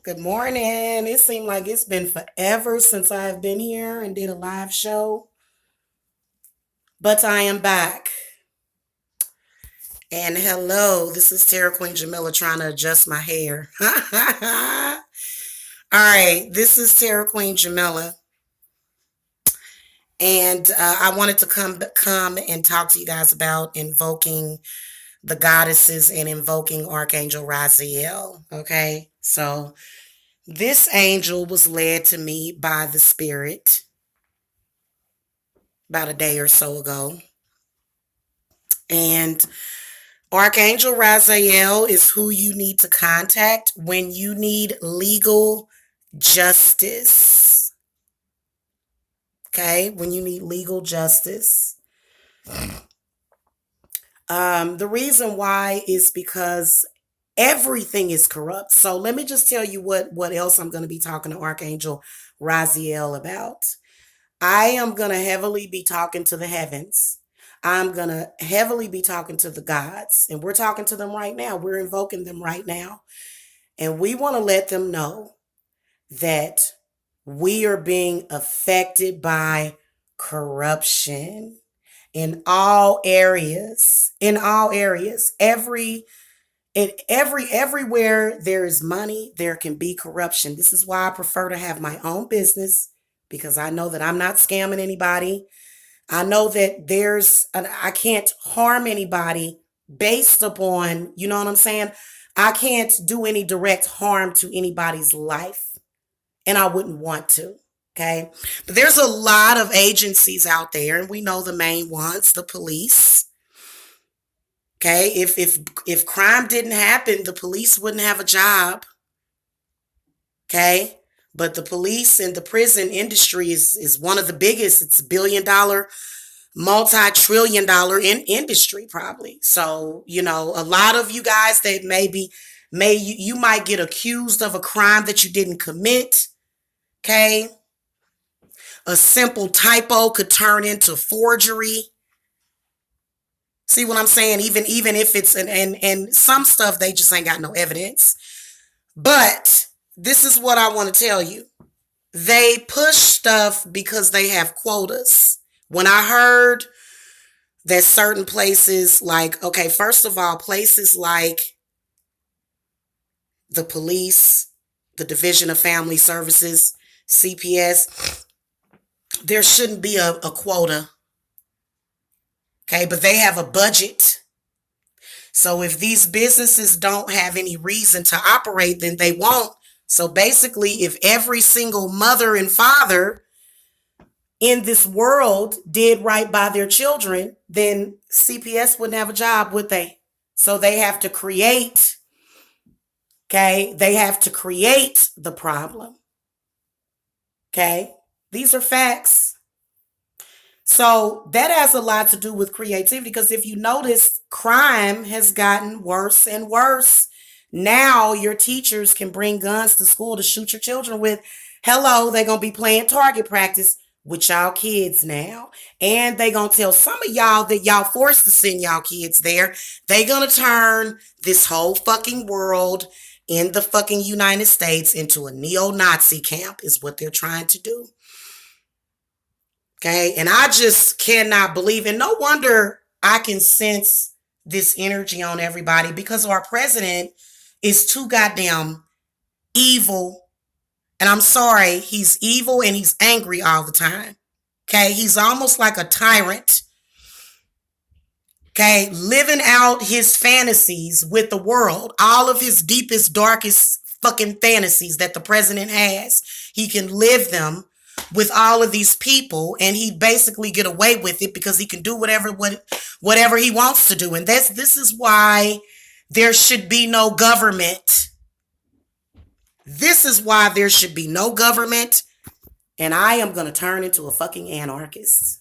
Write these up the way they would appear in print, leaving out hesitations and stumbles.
Good morning. It seemed like it's been forever since I've been here and did a live show, but I am back. And hello, this is Terra Queen Jamila trying to adjust my hair. All right, this is Terra Queen Jamila, and I wanted to come and talk to you guys about invoking the goddesses and invoking Archangel Raziel. Okay, so this angel was led to me by the spirit about a day or so ago. And Archangel Raziel is who you need to contact when you need legal justice. Okay? When you need legal justice. The reason why is because everything is corrupt. So let me just tell you what else I'm going to be talking to Archangel Raziel about. I am going to heavily be talking to the heavens. I'm going to heavily be talking to the gods. And we're talking to them right now. We're invoking them right now. And we want to let them know that we are being affected by corruption in all areas. In all areas. Everywhere there is money, there can be corruption. This is why I prefer to have my own business, because I know that I'm not scamming anybody. I know that I can't harm anybody based upon, you know what I'm saying? I can't do any direct harm to anybody's life, and I wouldn't want to. Okay. But there's a lot of agencies out there, and we know the main ones, the police. Okay. If crime didn't happen, the police wouldn't have a job. Okay. But the police and the prison industry is one of the biggest. It's $1 billion, multi-trillion dollar industry probably. So, a lot of you guys that you might get accused of a crime that you didn't commit. Okay. A simple typo could turn into forgery. See what I'm saying? Even if it's and some stuff, they just ain't got no evidence. But this is what I want to tell you. They push stuff because they have quotas. When I heard that certain places first of all, places like the police, the Division of Family Services, CPS, there shouldn't be a quota. Okay, but they have a budget. So if these businesses don't have any reason to operate, then they won't. So basically, if every single mother and father in this world did right by their children, then CPS wouldn't have a job, would they? So they have to create, okay? They have to create the problem. Okay? These are facts. So that has a lot to do with creativity, because if you notice, crime has gotten worse and worse. Now your teachers can bring guns to school to shoot your children with. Hello, they're going to be playing target practice with y'all kids now. And they're going to tell some of y'all that y'all forced to send y'all kids there. They're going to turn this whole fucking world in the fucking United States into a neo-Nazi camp is what they're trying to do. Okay, and I just cannot believe, and no wonder I can sense this energy on everybody, because our president is too goddamn evil. And I'm sorry, he's evil and he's angry all the time. Okay, he's almost like a tyrant. Okay, living out his fantasies with the world, all of his deepest, darkest fucking fantasies that the president has. He can live them with all of these people, and he basically get away with it because he can do whatever he wants to do. And this is why there should be no government. This is why there should be no government. And I am going to turn into a fucking anarchist.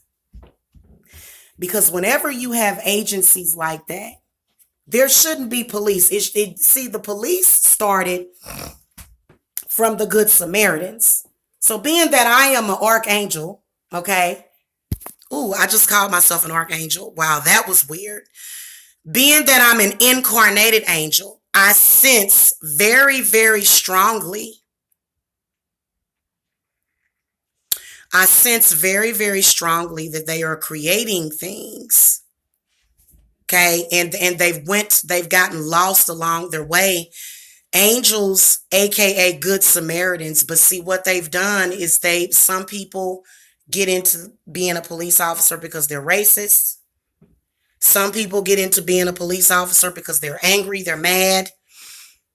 Because whenever you have agencies like that, there shouldn't be police. See, the police started from the Good Samaritans. So being that I am an archangel, okay? Ooh, I just called myself an archangel. Wow, that was weird. Being that I'm an incarnated angel, I sense very, very strongly. I sense very, very strongly that they are creating things. Okay. And they've gotten lost along their way. Angels, aka Good Samaritans. But see, what they've done is some people get into being a police officer because they're racist. Some people get into being a police officer because they're angry, they're mad.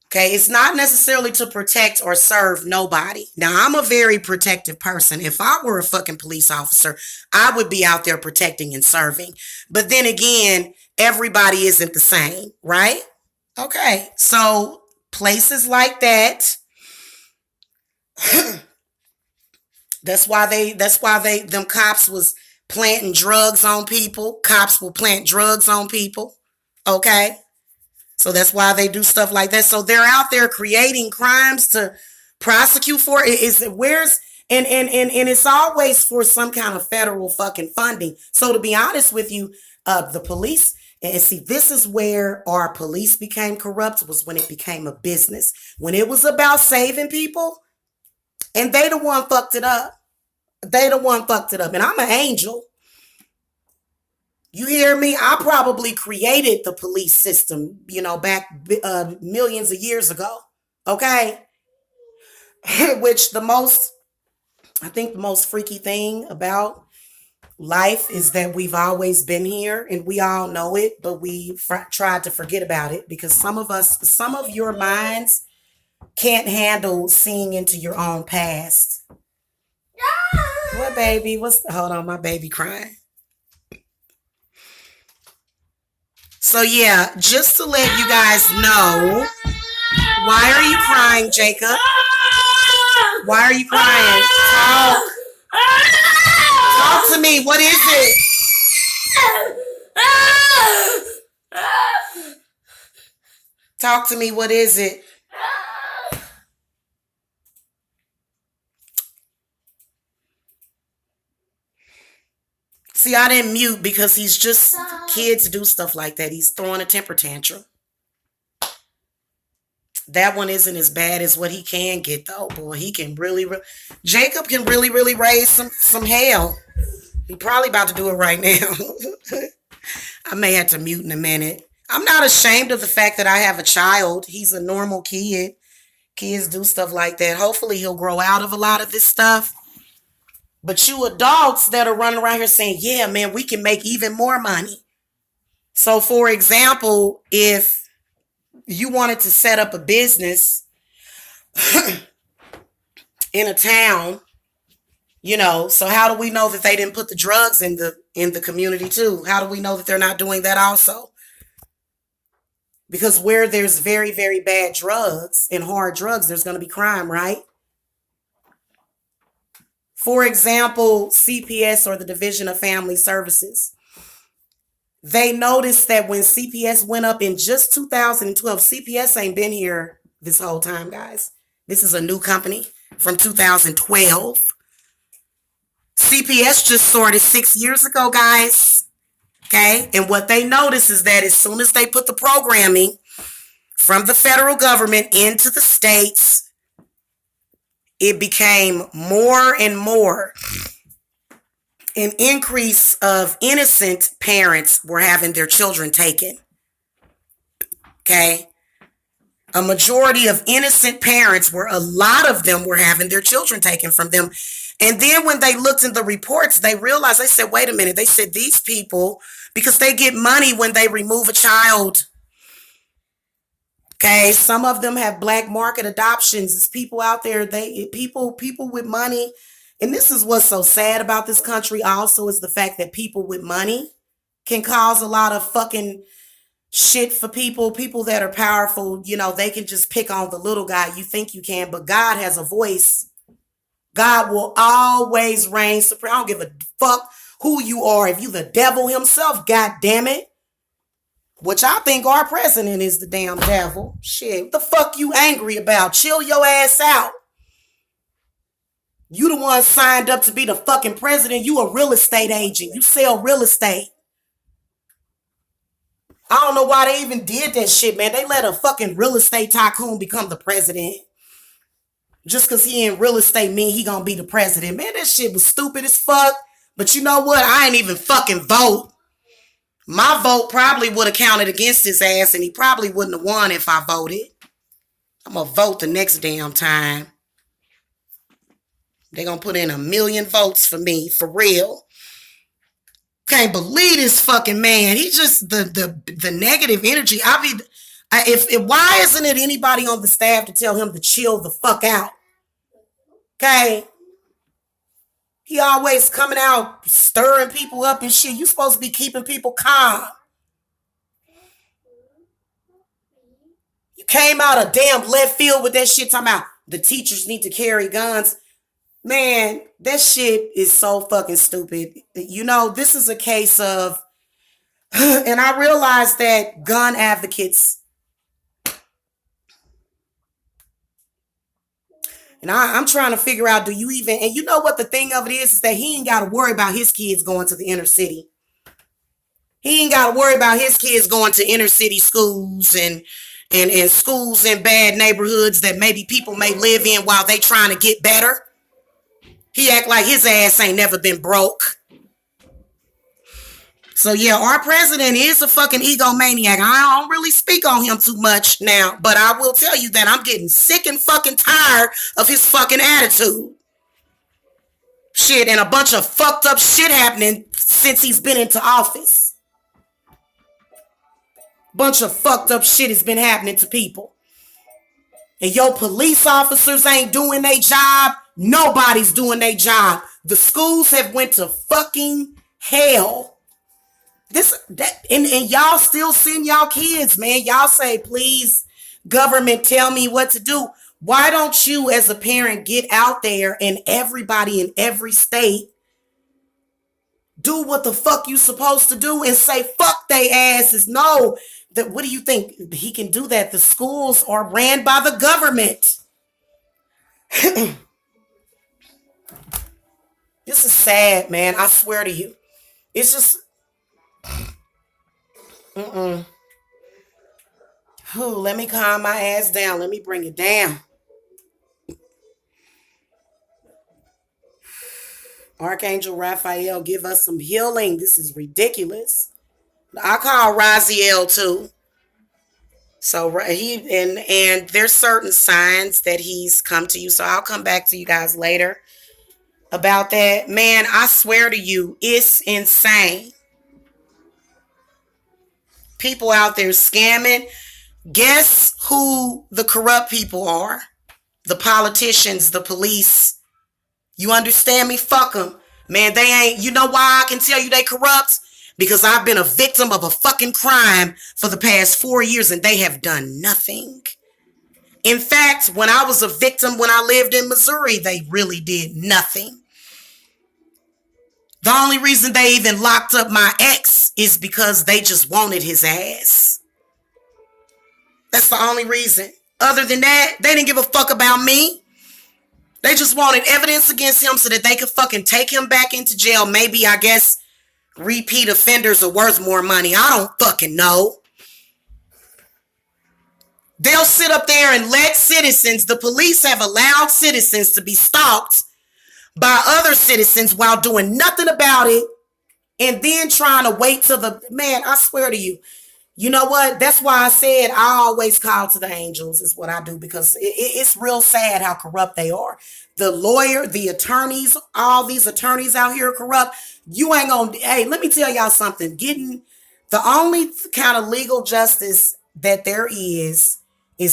Okay, it's not necessarily to protect or serve nobody. Now, I'm a very protective person. If I were a fucking police officer, I would be out there protecting and serving. But then again, everybody isn't the same, right? Okay, so places like that, that's why them cops was planting drugs on people. Cops will plant drugs on people. Okay. So that's why they do stuff like that. So they're out there creating crimes to prosecute for. And it's always for some kind of federal fucking funding. So to be honest with you, the police, and see, this is where our police became corrupt, was when it became a business. When it was about saving people, and they the one fucked it up. They the one fucked it up. And I'm an angel. You hear me? I probably created the police system, back millions of years ago. Okay. Which I think the most freaky thing about life is that we've always been here and we all know it, but we tried to forget about it because some of your minds can't handle seeing into your own past. What, baby? Hold on, my baby crying. So yeah, just to let you guys know, why are you crying, Jacob? Why are you crying? Talk to me. What is it? Talk to me. What is it? See, I didn't mute because kids do stuff like that. He's throwing a temper tantrum. That one isn't as bad as what he can get, though. Boy, he can Jacob can really raise some hell. He probably about to do it right now. I may have to mute in a minute. I'm not ashamed of the fact that I have a child. He's a normal kid. Kids do stuff like that. Hopefully he'll grow out of a lot of this stuff. But you adults that are running around here saying, yeah, man, we can make even more money. So, for example, if you wanted to set up a business in a town, so how do we know that they didn't put the drugs in the community too? How do we know that they're not doing that also? Because where there's very, very bad drugs and hard drugs, there's going to be crime, right? For example, CPS, or the Division of Family Services. They noticed that when CPS went up in just 2012, CPS ain't been here this whole time, guys. This is a new company from 2012. CPS just started 6 years ago, guys. Okay. And what they noticed is that as soon as they put the programming from the federal government into the states, it became more and more an increase of innocent parents were having their children taken. Okay. A majority of innocent parents a lot of them were having their children taken from them. And then when they looked in the reports, they realized, they said, wait a minute. They said these people, because they get money when they remove a child. Okay, some of them have black market adoptions. It's people out there, people with money. And this is what's so sad about this country also, is the fact that people with money can cause a lot of fucking shit for people that are powerful. They can just pick on the little guy. You think you can, but God has a voice. God will always reign supreme. I don't give a fuck who you are. If you the devil himself, God damn it. Which I think our president is the damn devil. Shit, what the fuck you angry about? Chill your ass out. You the one signed up to be the fucking president. You a real estate agent. You sell real estate. I don't know why they even did that shit, man. They let a fucking real estate tycoon become the president. Just because he in real estate mean he gonna be the president. Man, that shit was stupid as fuck. But you know what? I ain't even fucking vote. My vote probably would have counted against his ass, and he probably wouldn't have won if I voted. I'm gonna vote the next damn time. They're gonna put in 1 million votes for me, for real. Can't believe this fucking man. He just the negative energy. Why isn't it anybody on the staff to tell him to chill the fuck out? Okay. He always coming out stirring people up and shit. You supposed to be keeping people calm. You came out of damn left field with that shit talking about the teachers need to carry guns. Man, that shit is so fucking stupid. You know, this is a case of, and I realize that gun advocates, and I'm trying to figure out, do you even, and you know what the thing of it is that he ain't got to worry about his kids going to the inner city. He ain't got to worry about his kids going to inner city schools and schools in bad neighborhoods that maybe people may live in while they trying to get better. He act like his ass ain't never been broke. So yeah, our president is a fucking egomaniac. I don't really speak on him too much now, but I will tell you that I'm getting sick and fucking tired of his fucking attitude. Shit, and a bunch of fucked up shit happening since he's been into office. Bunch of fucked up shit has been happening to people. And your police officers ain't doing their job. Nobody's doing their job. The schools have went to fucking hell. And y'all still send y'all kids, man. Y'all say, please, government, tell me what to do. Why don't you, as a parent, get out there and everybody in every state do what the fuck you supposed to do and say, fuck they asses? No. What do you think? He can do that. The schools are ran by the government. This is sad, man. I swear to you. It's just... let me calm my ass down. Let me bring it down. Archangel Raziel, give us some healing. This is ridiculous. I call Raziel too. So and there's certain signs that he's come to you. So I'll come back to you guys later about that. Man, I swear to you, it's insane. People out there scamming. Guess who the corrupt people are? The politicians, the police. You understand me? Fuck them. Man, they ain't, you know why I can tell you they corrupt? Because I've been a victim of a fucking crime for the past 4 years and they have done nothing. In fact, when I was a victim, when I lived in Missouri, they really did nothing. The only reason they even locked up my ex is because they just wanted his ass. That's the only reason. Other than that, they didn't give a fuck about me. They just wanted evidence against him so that they could fucking take him back into jail. Maybe, I guess, repeat offenders are worth more money. I don't fucking know. They'll sit up there and let citizens, the police have allowed citizens to be stalked by other citizens while doing nothing about it, and then trying to wait till man, I swear to you, you know what? That's why I said I always call to the angels is what I do, because it's real sad how corrupt they are. The lawyer, the attorneys, all these attorneys out here are corrupt. You ain't gonna, hey, let me tell y'all something. Getting the only kind of legal justice that there is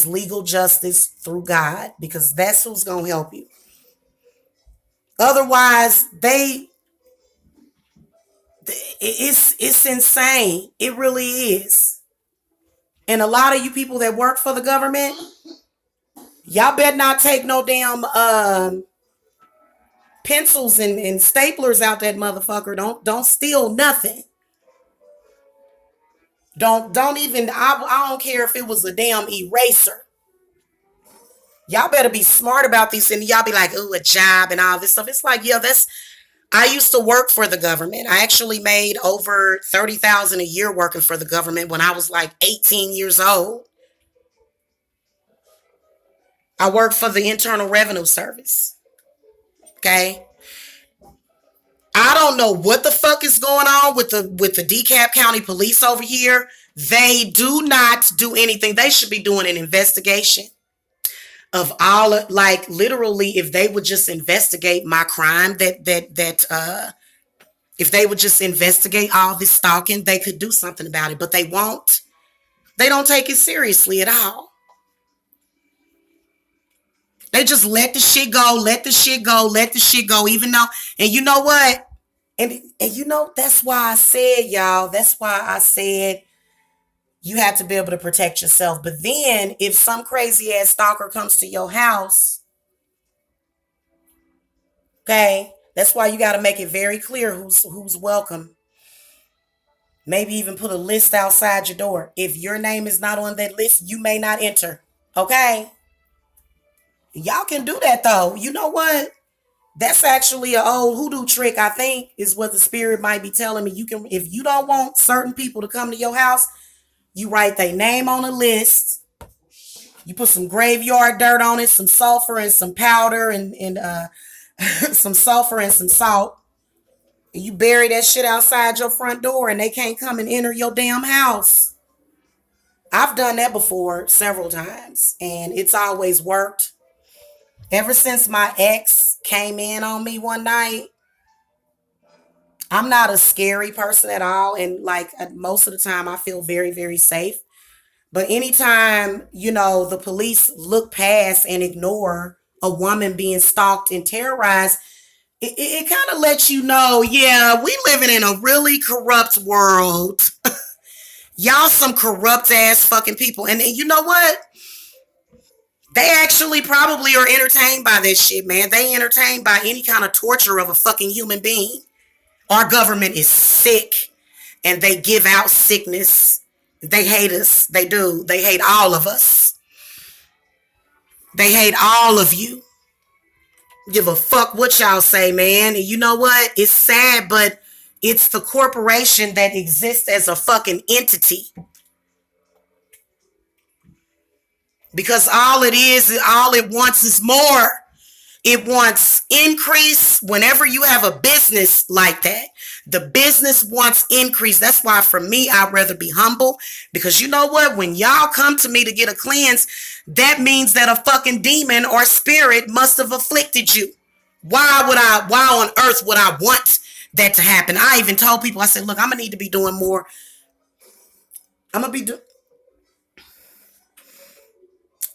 legal justice through God, because that's who's gonna help you. Otherwise, it's insane. It really is. And a lot of you people that work for the government, y'all better not take no damn pencils and staplers out that motherfucker. Don't steal nothing. Don't even, I don't care if it was a damn eraser. Y'all better be smart about these, and y'all be like, oh, a job and all this stuff. It's like, yeah, I used to work for the government. I actually made over 30,000 a year working for the government when I was like 18 years old. I worked for the Internal Revenue Service. Okay? I don't know what the fuck is going on with the DeKalb County Police over here. They do not do anything. They should be doing an investigation of all of, like, literally, if they would just investigate my crime, if they would just investigate all this stalking, they could do something about it, but they won't. They don't take it seriously at all. They just let the shit go, let the shit go, let the shit go, even though, and you know what? And you know, that's why I said, y'all, that's why I said you have to be able to protect yourself. But then if some crazy ass stalker comes to your house, okay, that's why you got to make it very clear who's welcome. Maybe even put a list outside your door. If your name is not on that list, you may not enter. Okay? Y'all can do that though. You know what? That's actually an old hoodoo trick, I think, is what the spirit might be telling me. You can, if you don't want certain people to come to your house, you write their name on a list. You put some graveyard dirt on it, some sulfur and some powder and some sulfur and some salt. And you bury that shit outside your front door and they can't come and enter your damn house. I've done that before several times and it's always worked. Ever since my ex came in on me one night, I'm not a scary person at all. And like most of the time, I feel very, very safe. But anytime, you know, the police look past and ignore a woman being stalked and terrorized, it kind of lets you know, yeah, we living in a really corrupt world. Y'all some corrupt ass fucking people. And you know what? They actually probably are entertained by this shit, man. They entertained by any kind of torture of a fucking human being. Our government is sick and they give out sickness. They hate us. They do. They hate all of us. They hate all of you. Give a fuck what y'all say, man. And you know what? It's sad, but it's the corporation that exists as a fucking entity. Because all it wants is more. It wants increase. Whenever you have a business like that, the business wants increase. That's why for me, I'd rather be humble, because you know what? When y'all come to me to get a cleanse, that means that a fucking demon or spirit must have afflicted you. Why on earth would I want that to happen? I even told people, I said, look, I'm going to need to be doing more.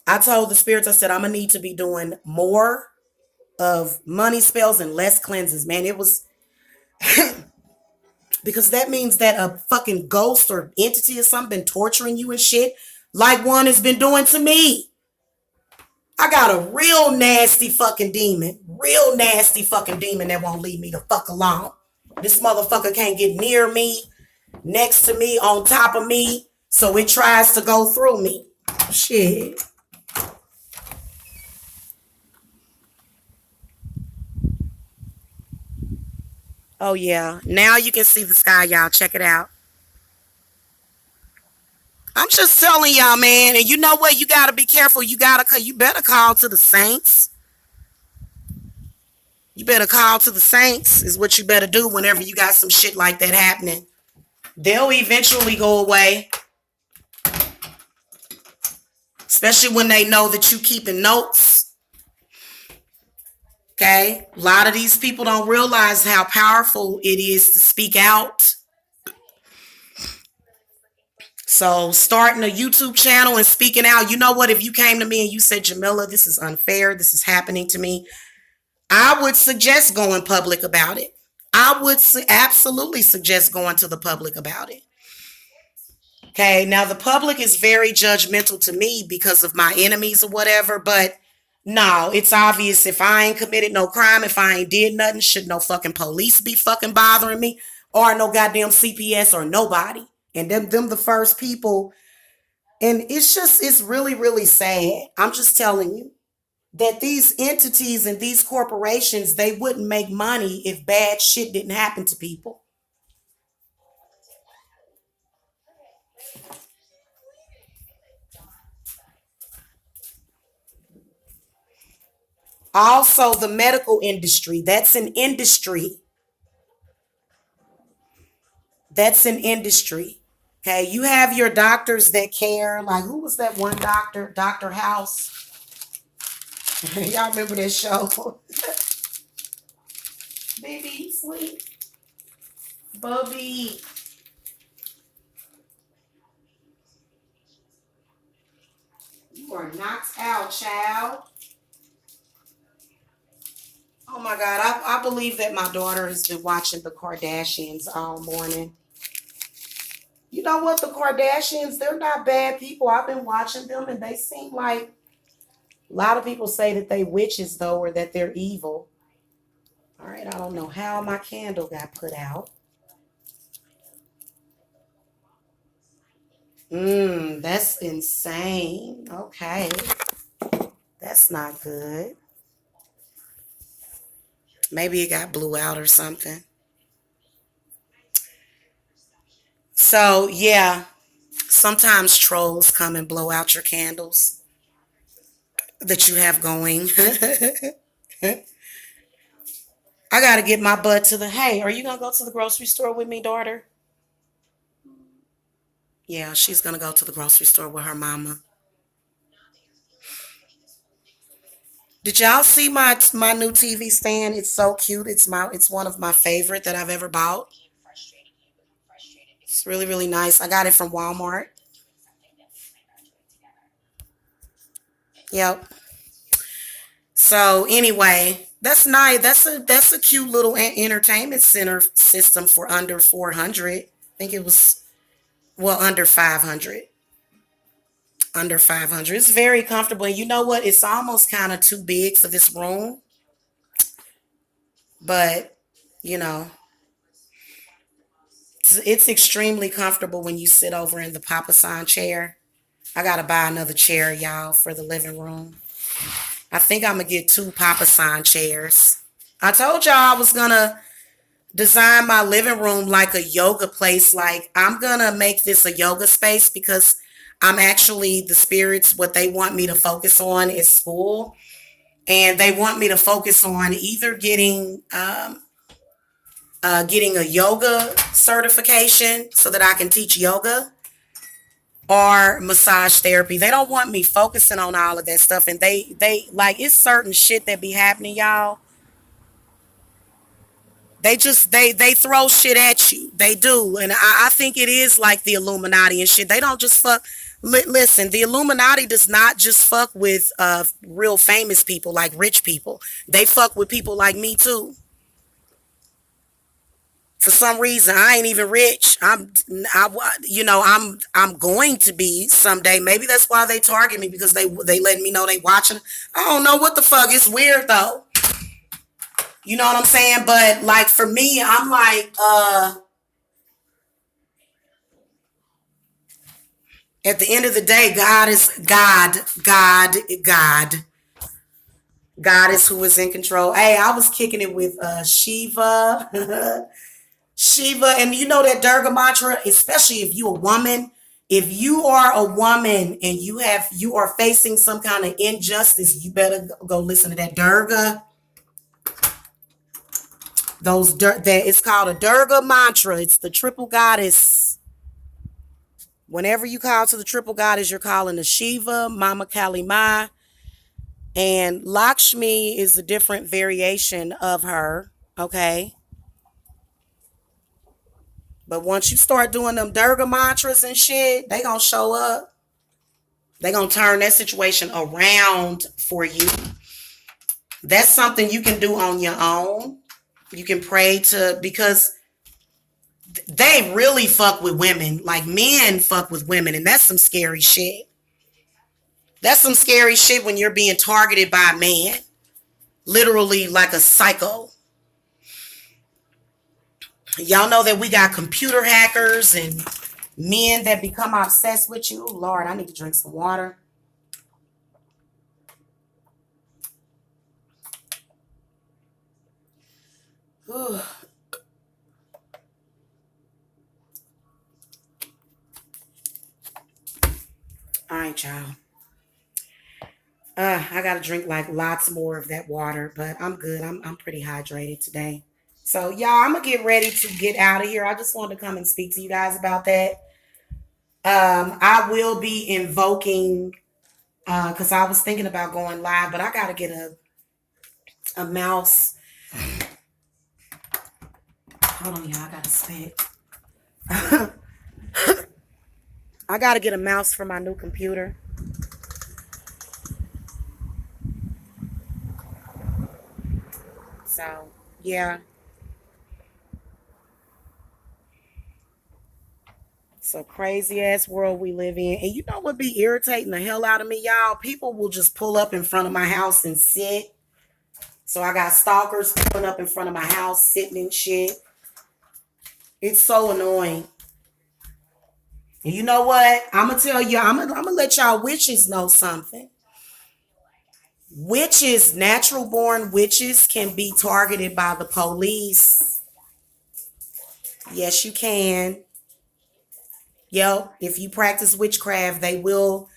I told the spirits, I said, I'm going to need to be doing more of money spells and less cleanses, man. It was because that means that a fucking ghost or entity or something been torturing you and shit, like one has been doing to me. I got a real nasty fucking demon that won't leave me the fuck alone. This motherfucker can't get near me, next to me, on top of me, so it tries to go through me. Shit. Oh yeah, now you can see the sky, y'all. Check it out. I'm just telling y'all, man. And you know what? You gotta be careful. You better call to the saints. You better call to the saints is what you better do whenever you got some shit like that happening. They'll eventually go away. Especially when they know that you keeping notes. Okay? A lot of these people don't realize how powerful it is to speak out. So starting a YouTube channel and speaking out, you know what? If you came to me and you said, Jamila, this is unfair, this is happening to me, I would suggest going public about it. I would absolutely suggest going to the public about it. Okay, now the public is very judgmental to me because of my enemies or whatever, but no, it's obvious if I ain't committed no crime, if I ain't did nothing, should no fucking police be fucking bothering me, or no goddamn CPS or nobody. And them the first people. And it's really, really sad. I'm just telling you. that these entities and these corporations, they wouldn't make money if bad shit didn't happen to people. Also, the medical industry, that's an industry. That's an industry. Okay, you have your doctors that care. Like, who was that one doctor? Dr. House. Y'all remember that show? Baby, sleep. Bubby. You are knocked out, child. Oh my God, I believe that my daughter has been watching the Kardashians all morning. You know what? The Kardashians, they're not bad people. I've been watching them and they seem like, a lot of people say that they witches though, or that they're evil. All right, I don't know how my candle got put out. That's insane. Okay. That's not good. Maybe it got blew out or something. So, yeah, sometimes trolls come and blow out your candles that you have going. I got to get my butt to the, hey, are you going to go to the grocery store with me, daughter? Yeah, she's going to go to the grocery store with her mama. Did y'all see my new TV stand? It's so cute. It's one of my favorite that I've ever bought. It's really, really nice. I got it from Walmart. Yep. So anyway, that's nice. That's a cute little entertainment center system for under 400. I think it was, well, under 500. Under 500. It's very comfortable. And you know what? It's almost kind of too big for this room. But, you know, it's extremely comfortable when you sit over in the Papasan chair. I got to buy another chair, y'all, for the living room. I think I'm going to get 2 Papasan chairs. I told y'all I was going to design my living room like a yoga place. Like, I'm going to make this a yoga space because I'm actually, the spirits, what they want me to focus on is school. And they want me to focus on either getting a yoga certification so that I can teach yoga, or massage therapy. They don't want me focusing on all of that stuff. And they like, it's certain shit that be happening, y'all. They throw shit at you. They do. And I think it is like the Illuminati and shit. They don't just fuck. Listen, the Illuminati does not just fuck with real famous people, like rich people. They fuck with people like me too. For some reason, I ain't even rich. I'm going to be someday. Maybe that's why they target me, because they let me know they watching. I don't know what the fuck. It's weird though. You know what I'm saying? But like for me, I'm like, at the end of the day, God is God. God is who is in control. Hey, I was kicking it with Shiva. Shiva, and you know that Durga mantra, especially if you a woman, if you are a woman and you are facing some kind of injustice, you better go listen to that Durga. That it's called a Durga mantra. It's the triple goddess. Whenever you call to the triple goddess, you're calling to Shiva, Mama Kali Ma, and Lakshmi is a different variation of her. Okay. But once you start doing them Durga mantras and shit, they gonna show up. They gonna turn that situation around for you. That's something you can do on your own. You can pray to, because they really fuck with women. Like, men fuck with women, and that's some scary shit. That's some scary shit when you're being targeted by a man. Literally like a psycho. Y'all know that we got computer hackers and men that become obsessed with you. Lord, I need to drink some water. All right, y'all. I gotta drink like lots more of that water, but I'm good. I'm pretty hydrated today. So y'all, I'm gonna get ready to get out of here. I just wanted to come and speak to you guys about that. I will be invoking because I was thinking about going live, but I gotta get a mouse. Hold on, y'all. I gotta spit. I gotta get a mouse for my new computer. So yeah. It's a crazy ass world we live in. And you know what be irritating the hell out of me, y'all? People will just pull up in front of my house and sit. So I got stalkers pulling up in front of my house, sitting and shit. It's so annoying. And you know what? I'm gonna tell you, I'm gonna let y'all witches know something. Witches, natural born witches, can be targeted by the police. Yes, you can. Yep. If you practice witchcraft, they will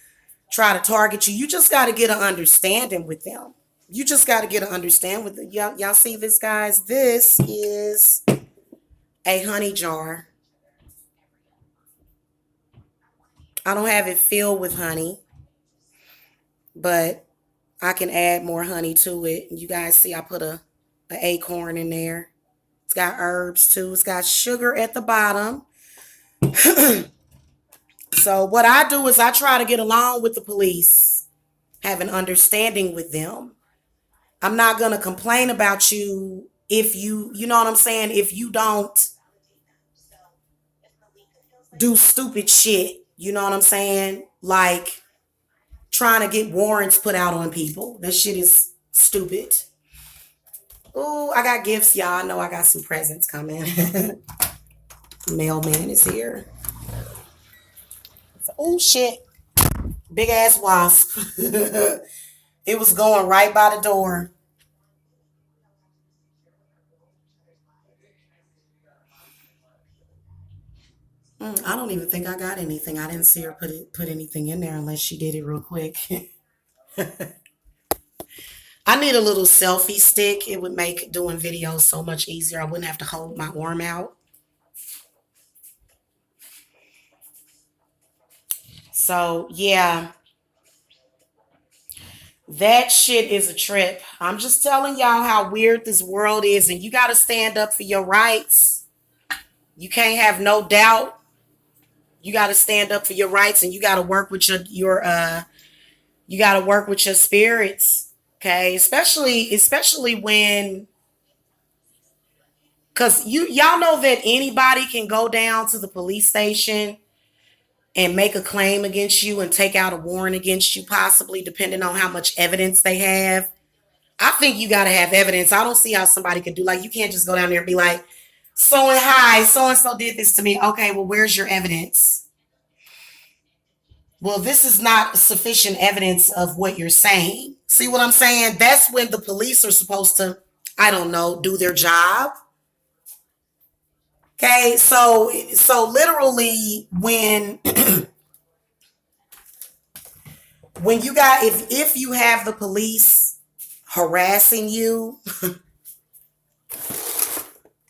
try to target you. You just got to get an understanding with them. You just got to get an understanding with them. Y'all see this, guys? This is a honey jar. I don't have it filled with honey, but I can add more honey to it. You guys see I put an acorn in there. It's got herbs too. It's got sugar at the bottom. So what I do is I try to get along with the police, have an understanding with them. I'm not going to complain about you if you know what I'm saying, if you don't do stupid shit. You know what I'm saying? Like trying to get warrants put out on people. That shit is stupid. Oh, I got gifts, y'all. I know I got some presents coming. Mailman is here. Oh shit. Big ass wasp. It was going right by the door. I don't even think I got anything. I didn't see her put anything in there unless she did it real quick. I need a little selfie stick. It would make doing videos so much easier. I wouldn't have to hold my arm out. So yeah, that shit is a trip. I'm just telling y'all how weird this world is, and you got to stand up for your rights. You can't have no doubt. You got to stand up for your rights, and you got to work with your you got to work with your spirits. Okay, especially when, because y'all know that anybody can go down to the police station and make a claim against you and take out a warrant against you, possibly, depending on how much evidence they have. I think you got to have evidence. I don't see how somebody could do, like, you can't just go down there and be like, so and hi, so and so did this to me. Okay, well, where's your evidence? Well, this is not sufficient evidence of what you're saying. See what I'm saying? That's when the police are supposed to, I don't know, do their job. Okay, so literally when you got, if you have the police harassing you,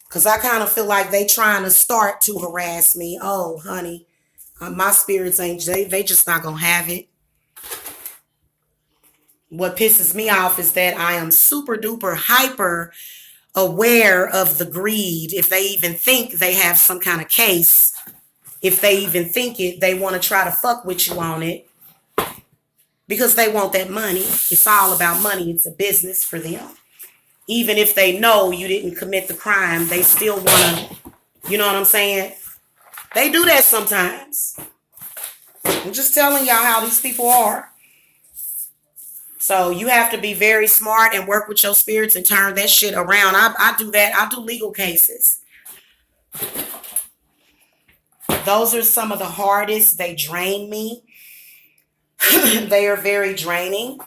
because I kind of feel like they trying to start to harass me. Oh, honey, my spirits ain't, they just not gonna have it. What pisses me off is that I am super duper hyper aware of the greed. If they even think they have some kind of case, if they even think it, they want to try to fuck with you on it because they want that money. It's all about money. It's a business for them. Even if they know you didn't commit the crime, they still want to, you know what I'm saying? They do that sometimes. I'm just telling y'all how these people are. So you have to be very smart and work with your spirits and turn that shit around. I do that. I do legal cases. Those are some of the hardest. They drain me. They are very draining.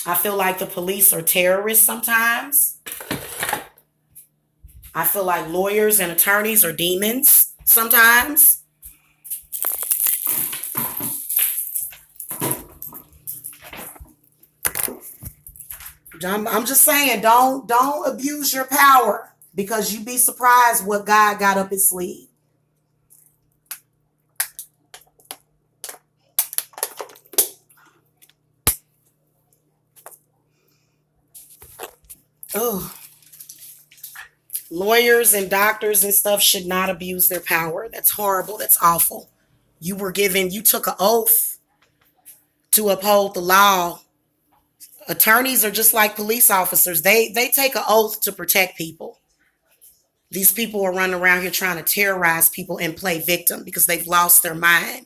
I feel like the police are terrorists sometimes. I feel like lawyers and attorneys are demons sometimes. I'm just saying, don't abuse your power, because you'd be surprised what God got up his sleeve. Oh, lawyers and doctors and stuff should not abuse their power. That's horrible. That's awful. You took an oath to uphold the law. Attorneys are just like police officers. They take an oath to protect people. These people are running around here trying to terrorize people and play victim because they've lost their mind.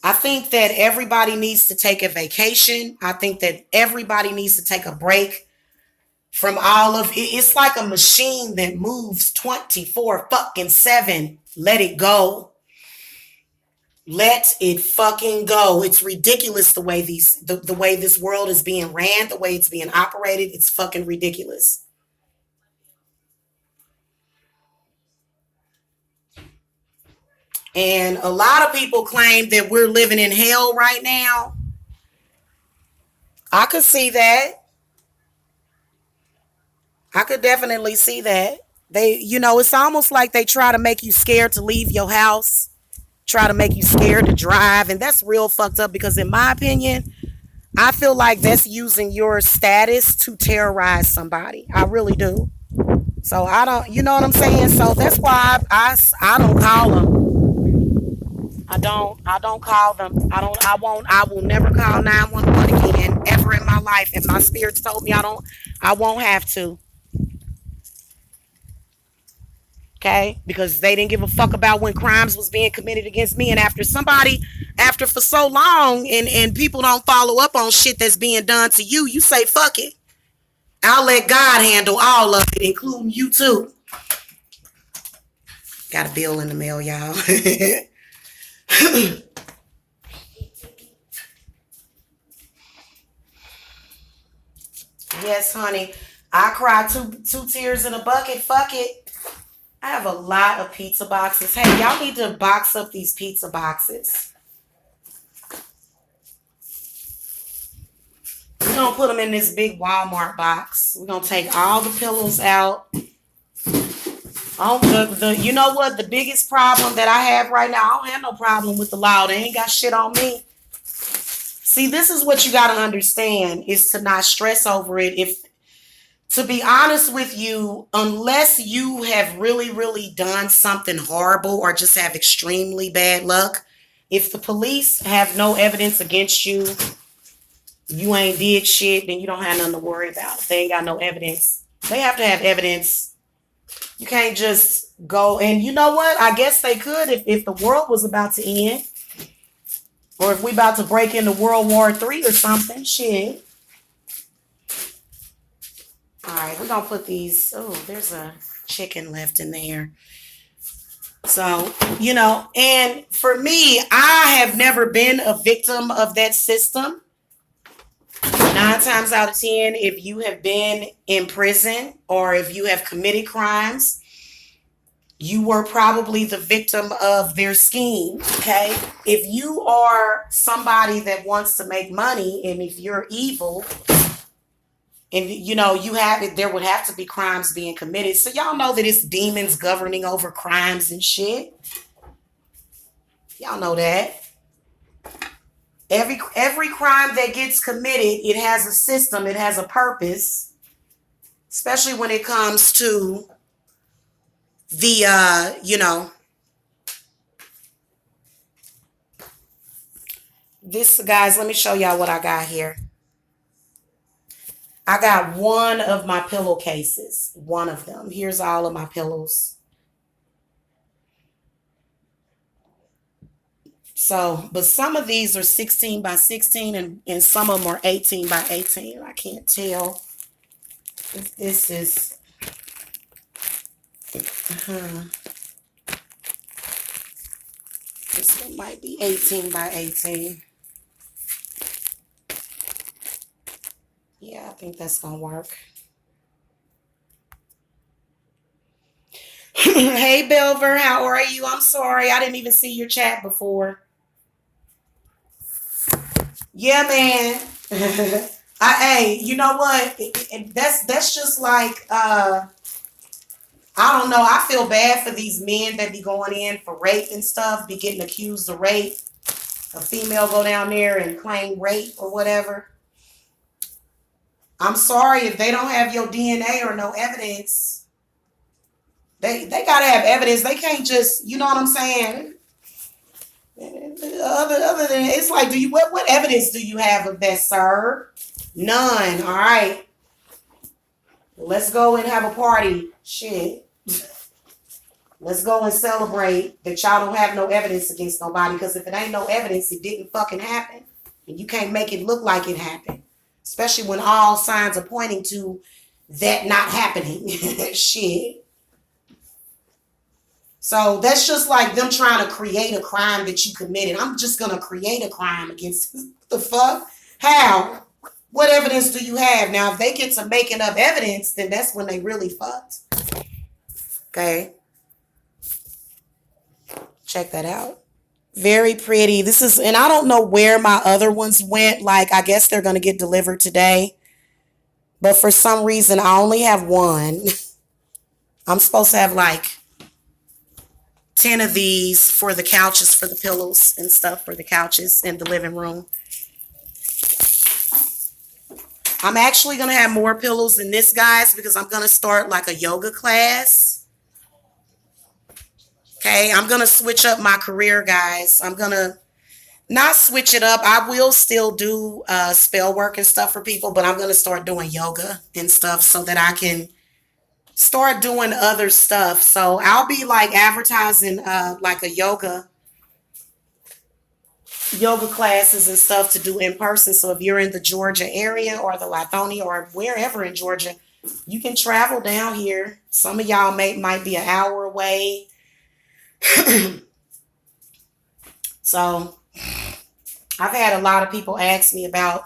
I think that everybody needs to take a vacation. I think that everybody needs to take a break from all of it. It's like a machine that moves 24/7. Let it go. Let it fucking go. It's ridiculous the way the way this world is being ran, the way it's being operated. It's fucking ridiculous. And a lot of people claim that we're living in hell right now. I could see that. I could definitely see that. It's almost like they try to make you scared to leave your house, try to make you scared to drive. And that's real fucked up because, in my opinion, I feel like that's using your status to terrorize somebody. I really do. So I don't, you know what I'm saying? So that's why I don't call them. I don't call them. I will never call 911 again ever in my life. If my spirits told me I won't have to. Okay? Because they didn't give a fuck about when crimes was being committed against me. And after for so long and people don't follow up on shit that's being done to you, you say, fuck it. I'll let God handle all of it, including you too. Got a bill in the mail, y'all. Yes, honey. I cried two tears in a bucket. Fuck it. I have a lot of pizza boxes. Hey, y'all need to box up these pizza boxes. We're going to put them in this big Walmart box. We're going to take all the pillows out. You know what? The biggest problem that I have right now, I don't have no problem with the law. They ain't got shit on me. See, this is what you got to understand, is to not stress over it. To be honest with you, unless you have really, really done something horrible or just have extremely bad luck, if the police have no evidence against you, you ain't did shit, then you don't have nothing to worry about. If they ain't got no evidence, they have to have evidence. You can't just go, and you know what? I guess they could if the world was about to end, or if we about to break into World War III or something. Shit. All right, we're going to put these. Oh, there's a chicken left in there. So, and for me, I have never been a victim of that system. 9 times out of 10, if you have been in prison or if you have committed crimes, you were probably the victim of their scheme, okay? If you are somebody that wants to make money, and if you're evil, and there would have to be crimes being committed. So y'all know that it's demons governing over crimes and shit. Y'all know that. Every crime that gets committed, it has a system, it has a purpose, especially when it comes to this, guys, let me show y'all what I got here. I got one of my pillowcases, one of them. Here's all of my pillows. So, but some of these are 16 by 16 and some of them are 18 by 18. I can't tell if this is... This one might be 18 by 18. Yeah, I think that's going to work. Hey, Belver, how are you? I'm sorry, I didn't even see your chat before. Yeah, man. Hey, you know what? That's just like I don't know. I feel bad for these men that be going in for rape and stuff, be getting accused of rape. A female go down there and claim rape or whatever. I'm sorry if they don't have your DNA or no evidence. They gotta have evidence. They can't just, you know what I'm saying? Other than it's like, do you what evidence do you have of that, sir? None. All right. Let's go and have a party. Shit. Let's go and celebrate that y'all don't have no evidence against nobody. Because if it ain't no evidence, it didn't fucking happen. And you can't make it look like it happened. Especially when all signs are pointing to that not happening. Shit. So that's just like them trying to create a crime that you committed. I'm just going to create a crime against the fuck? How? What evidence do you have? Now, if they get to making up evidence, then that's when they really fucked. Okay. Check that out. Very pretty. This is, and I don't know where my other ones went. Like, I guess they're going to get delivered today. But for some reason, I only have one. I'm supposed to have like 10 of these for the couches, for the pillows and stuff for the couches in the living room. I'm actually going to have more pillows than this, guys, because I'm going to start like a yoga class. Okay, I'm going to switch up my career, guys. I'm going to not switch it up. I will still do spell work and stuff for people, but I'm going to start doing yoga and stuff so that I can start doing other stuff. So I'll be like advertising like a yoga classes and stuff to do in person. So if you're in the Georgia area or the Lithonia or wherever in Georgia, you can travel down here. Some of y'all might be an hour away. So I've had a lot of people ask me about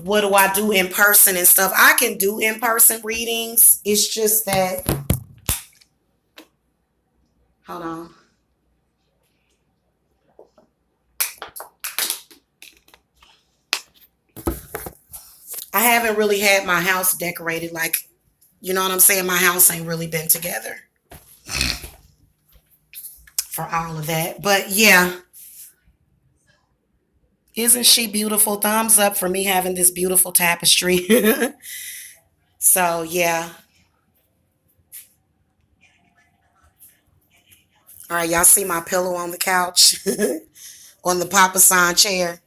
what do I do in person and stuff. I can do in-person readings. It's just that, hold on. I haven't really had my house decorated. Like, you know what I'm saying? My house ain't really been together for all of that. But yeah. Isn't she beautiful? Thumbs up for me having this beautiful tapestry. So yeah. All right, y'all see my pillow on the couch? On the Papa San chair.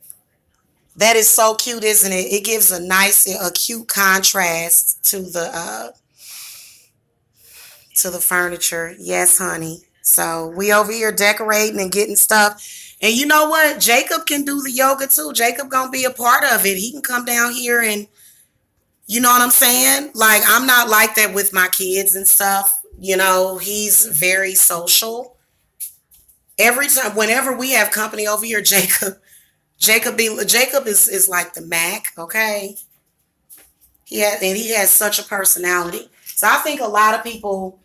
That is so cute, isn't it? It gives a nice, a cute contrast to the furniture. Yes, honey. So we over here decorating and getting stuff. And you know what? Jacob can do the yoga too. Jacob gonna be a part of it. He can come down here and, you know what I'm saying? Like, I'm not like that with my kids and stuff. You know, he's very social. Every time, whenever we have company over here, Jacob is like the Mac, okay? He has such a personality. So I think a lot of people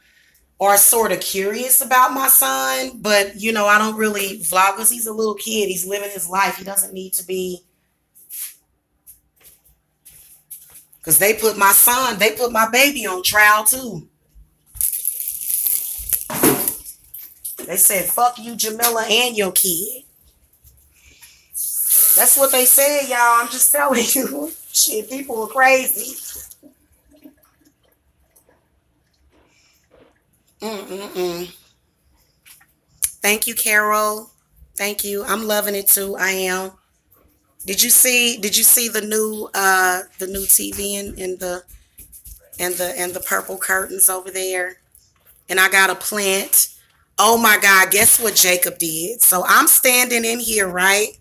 are sort of curious about my son, but you know, I don't really vlog because he's a little kid. He's living his life. He doesn't need to be, because they put my baby on trial too. They said, fuck you, Jamila, and your kid. That's what they said, y'all. I'm just telling you. Shit, people are crazy. Thank you, Carol. Thank you. I'm loving it too. I am. Did you see the new TV and the purple curtains over there? And I got a plant. Oh my God, guess what Jacob did? So I'm standing in here, right?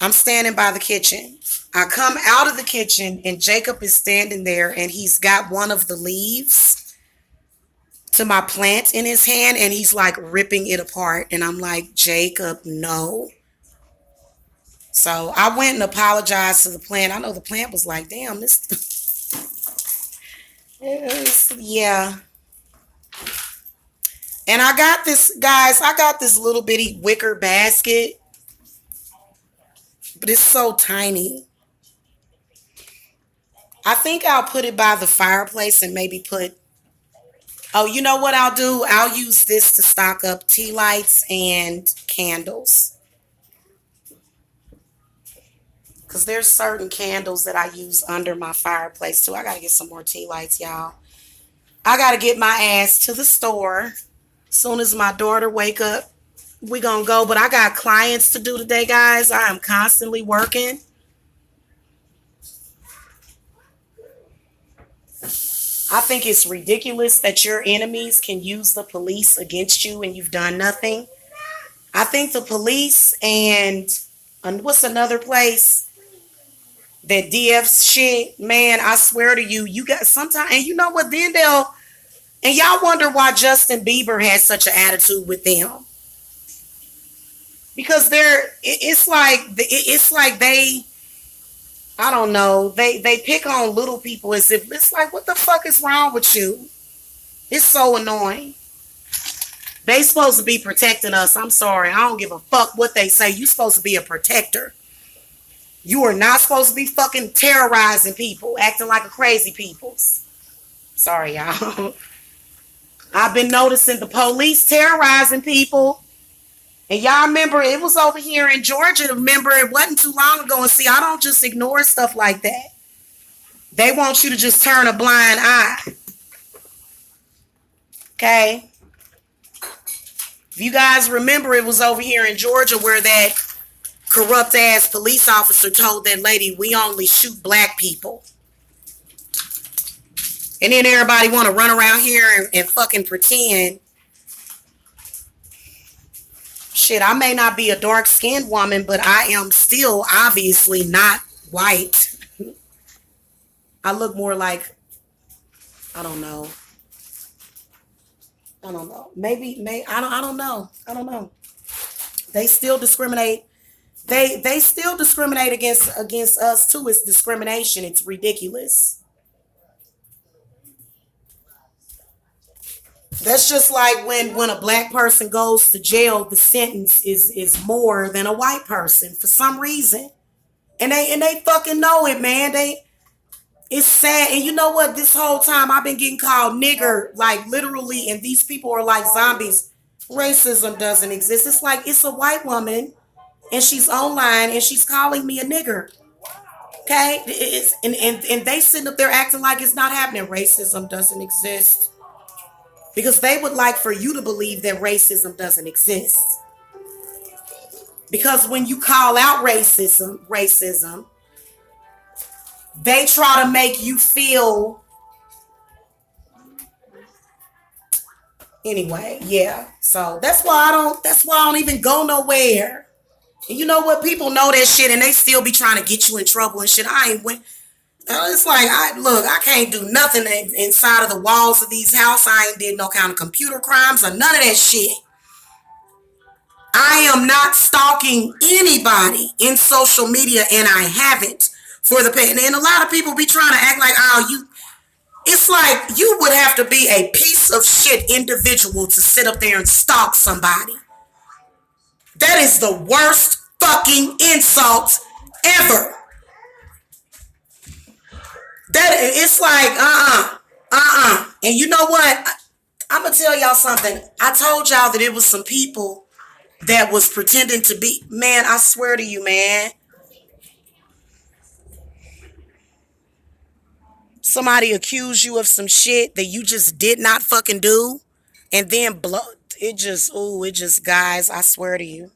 I'm standing by the kitchen. I come out of the kitchen and Jacob is standing there and he's got one of the leaves to my plant in his hand and he's like ripping it apart. And I'm like, Jacob, no. So I went and apologized to the plant. I know the plant was like, damn, this, yeah. And I got this, guys, I got this little bitty wicker basket, but it's so tiny. I think I'll put it by the fireplace and maybe put, oh, you know what I'll do? I'll use this to stock up tea lights and candles. Because there's certain candles that I use under my fireplace too. I got to get some more tea lights, y'all. I got to get my ass to the store. Soon as my daughter wake up, we gonna go. But I got clients to do today, guys. I am constantly working. I think it's ridiculous that your enemies can use the police against you and you've done nothing. I think the police and what's another place that DF's shit, man, I swear to you, you got sometimes, and you know what, then they'll, and y'all wonder why Justin Bieber has such an attitude with them. Because it's like they, I don't know, they pick on little people as if, it's like, what the fuck is wrong with you? It's so annoying. They supposed to be protecting us. I'm sorry. I don't give a fuck what they say. You supposed to be a protector. You are not supposed to be fucking terrorizing people, acting like a crazy peoples. Sorry, y'all. I've been noticing the police terrorizing people. And y'all remember, it was over here in Georgia. Remember, it wasn't too long ago. And see, I don't just ignore stuff like that. They want you to just turn a blind eye. Okay? If you guys remember, it was over here in Georgia where that corrupt ass police officer told that lady, we only shoot black people. And then everybody want to run around here and fucking pretend. Shit, I may not be a dark-skinned woman, but I am still obviously not white. I look more like, I don't know. Maybe I don't know. They still discriminate. They still discriminate against us too. It's discrimination. It's ridiculous. That's just like when a black person goes to jail, the sentence is more than a white person for some reason. And they fucking know it, man. It's sad. And you know what? This whole time I've been getting called nigger, like literally, and these people are like zombies. Racism doesn't exist. It's like it's a white woman and she's online and she's calling me a nigger. Okay? And they sitting up there acting like it's not happening. Racism doesn't exist. Because they would like for you to believe that racism doesn't exist. Because when you call out racism, they try to make you feel. Anyway, yeah. So that's why I don't even go nowhere. And you know what? People know that shit and they still be trying to get you in trouble and shit. I ain't went. It's like, I can't do nothing inside of the walls of these houses. I ain't did no kind of computer crimes or none of that shit. I am not stalking anybody in social media, and I haven't for the past. And a lot of people be trying to act like, it's like you would have to be a piece of shit individual to sit up there and stalk somebody. That is the worst fucking insult ever. That it's like, And you know what? I'm going to tell y'all something. I told y'all that it was some people that was pretending to be, man, I swear to you, man. Somebody accused you of some shit that you just did not fucking do. And then guys, I swear to you.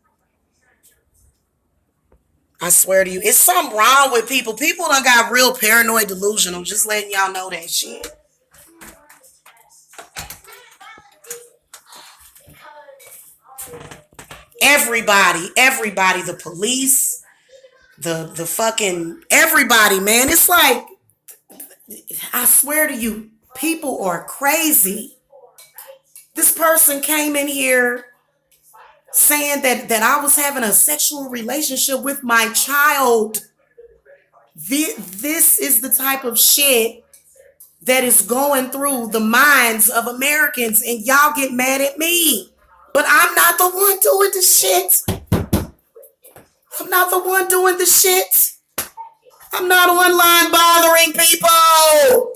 I swear to you, it's something wrong with people. People done got real paranoid delusional. Just letting y'all know that shit. Everybody, the police, the fucking everybody, man. It's like, I swear to you, people are crazy. This person came in here saying that I was having a sexual relationship with my child. This is the type of shit that is going through the minds of Americans, and y'all get mad at me. But I'm not the one doing the shit. I'm not the one doing the shit. I'm not online bothering people.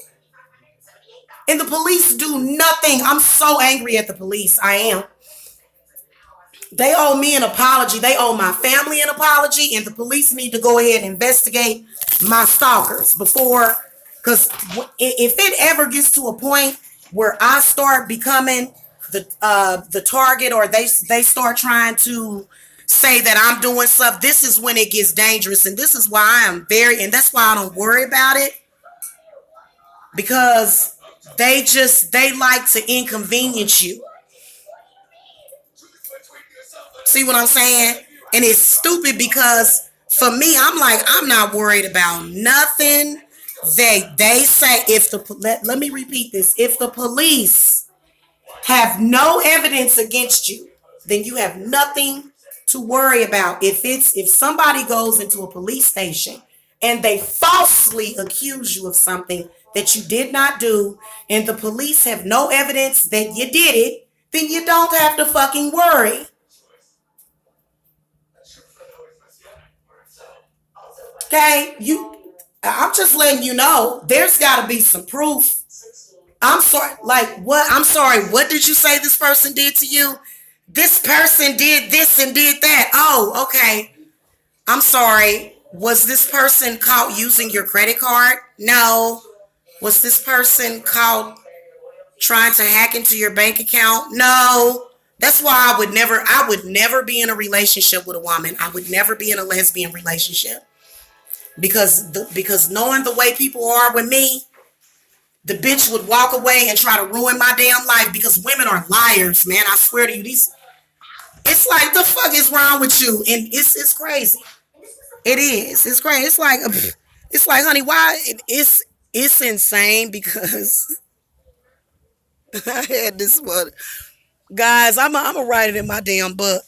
And the police do nothing. I'm so angry at the police. I am. They owe me an apology. They owe my family an apology. And the police need to go ahead and investigate my stalkers before. Because if it ever gets to a point where I start becoming the target, or they start trying to say that I'm doing stuff, this is when it gets dangerous. And this is why and that's why I don't worry about it. Because they like to inconvenience you. See what I'm saying? And it's stupid because for me, I'm like, I'm not worried about nothing they say. Let me repeat this. If the police have no evidence against you, then you have nothing to worry about. If somebody goes into a police station and they falsely accuse you of something that you did not do, and the police have no evidence that you did it, then you don't have to fucking worry. Okay, I'm just letting you know there's got to be some proof. I'm sorry, like what? I'm sorry, what did you say this person did to you? This person did this and did that. Oh, okay. I'm sorry. Was this person caught using your credit card? No. Was this person caught trying to hack into your bank account? No. That's why I would never be in a relationship with a woman. I would never be in a lesbian relationship. Because knowing the way people are with me, the bitch would walk away and try to ruin my damn life, because women are liars, man. I swear to you, it's like, the fuck is wrong with you? And it's crazy. It is. It's crazy. It's like, honey, why? It's insane because I had this one. Guys, I'm gonna write it in my damn book.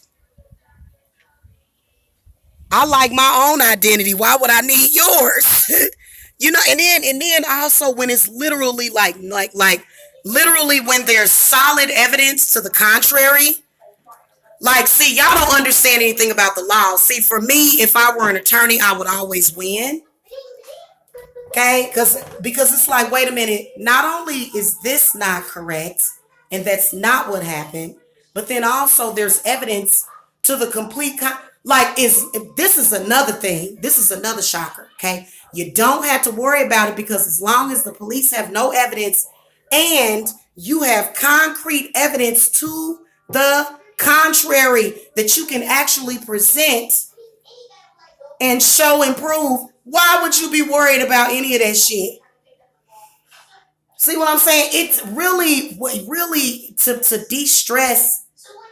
I like my own identity. Why would I need yours? And then also when it's literally like literally when there's solid evidence to the contrary. Like, see, y'all don't understand anything about the law. See, for me, if I were an attorney, I would always win. Okay? Because it's like, wait a minute, not only is this not correct, and that's not what happened, but then also there's evidence to the complete this is another thing. This is another shocker. Okay. You don't have to worry about it, because as long as the police have no evidence and you have concrete evidence to the contrary that you can actually present and show and prove, why would you be worried about any of that shit? See what I'm saying? It's really to de-stress,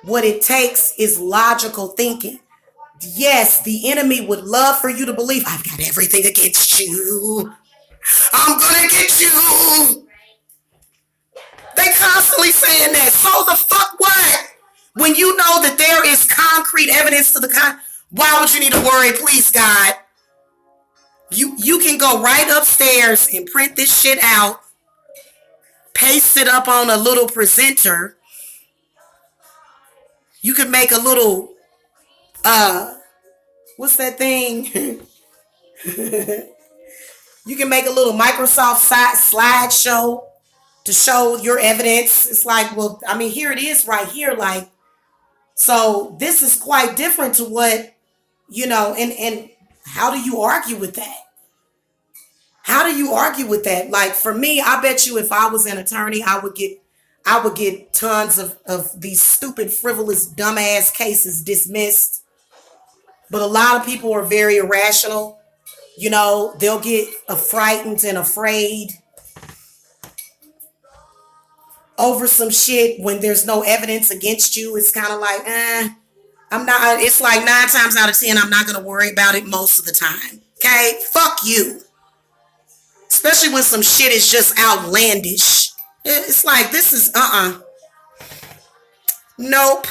what it takes is logical thinking. Yes, the enemy would love for you to believe, I've got everything against you. I'm gonna get you. They constantly saying that. So the fuck what? When you know that there is concrete evidence to why would you need to worry? Please, God. You can go right upstairs and print this shit out, paste it up on a little presenter. You can make a little what's that thing? You can make a little Microsoft slideshow to show your evidence. It's like, well, I mean, here it is right here. Like, so this is quite different to what, and how do you argue with that? How do you argue with that? Like, for me, I bet you if I was an attorney, I would get tons of these stupid, frivolous, dumbass cases dismissed. But a lot of people are very irrational. They'll get frightened and afraid over some shit when there's no evidence against you. It's kind of like, I'm not, it's like 9 times out of 10, I'm not going to worry about it most of the time. Okay? Fuck you. Especially when some shit is just outlandish. It's like, this is, nope.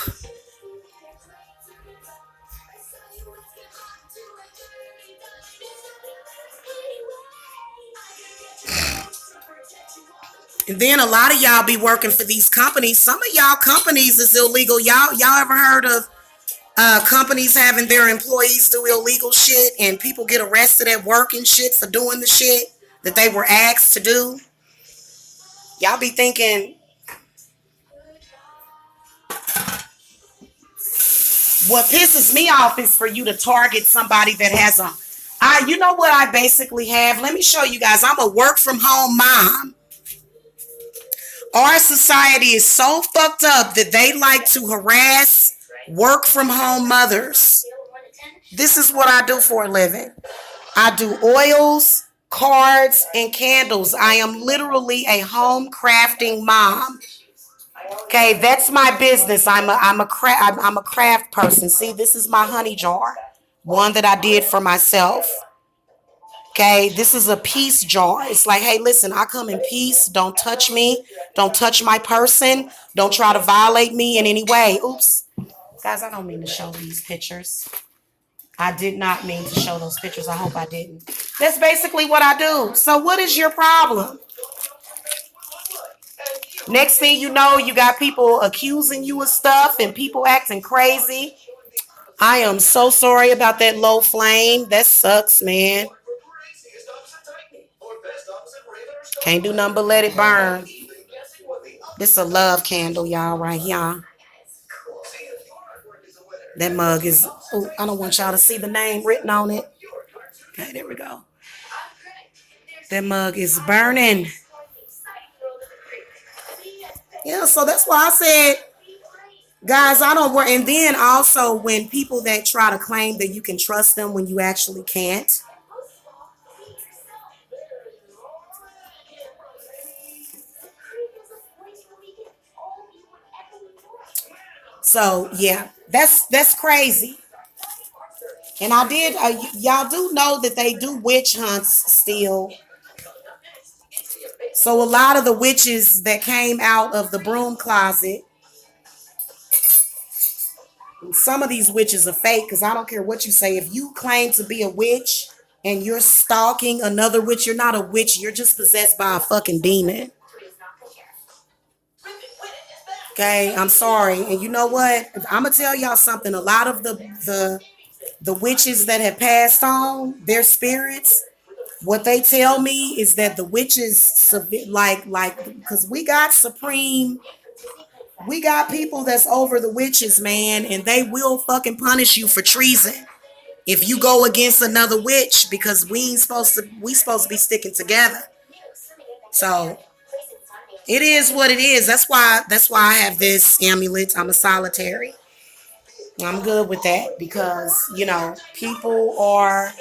And then a lot of y'all be working for these companies. Some of y'all companies is illegal. Y'all ever heard of companies having their employees do illegal shit and people get arrested at work and shit for doing the shit that they were asked to do? Y'all be thinking, what pisses me off is for you to target somebody that has you know what I basically have? Let me show you guys. I'm a work from home mom. Our society is so fucked up that they like to harass work from home mothers. This is what I do for a living. I do oils, cards, and candles. I am literally a home crafting mom. Okay, that's my business. I'm a craft person. See, this is my honey jar, one that I did for myself. Okay, this is a peace jar. It's like, hey, listen, I come in peace. Don't touch me. Don't touch my person. Don't try to violate me in any way. Oops. Guys, I don't mean to show these pictures. I did not mean to show those pictures. I hope I didn't. That's basically what I do. So what is your problem? Next thing you know, you got people accusing you of stuff and people acting crazy. I am so sorry about that low flame. That sucks, man. Can't do nothing but let it burn. This is a love candle, y'all, right here. That mug is, oh, I don't want y'all to see the name written on it. Okay, there we go. That mug is burning. Yeah, so that's why I said, guys, I don't work. And then also when people that try to claim that you can trust them when you actually can't. So yeah, that's crazy. And I did, y'all do know that they do witch hunts still. So a lot of the witches that came out of the broom closet, some of these witches are fake, because I don't care what you say. If you claim to be a witch and you're stalking another witch, you're not a witch. You're just possessed by a fucking demon. Okay, I'm sorry. And you know what? I'm going to tell y'all something. A lot of the witches that have passed on, their spirits, what they tell me is that the witches, like, because we got people that's over the witches, man, and they will fucking punish you for treason if you go against another witch, because we supposed to be sticking together. So it is what it is. That's why I have this amulet. I'm a solitary. I'm good with that because, you know, people are.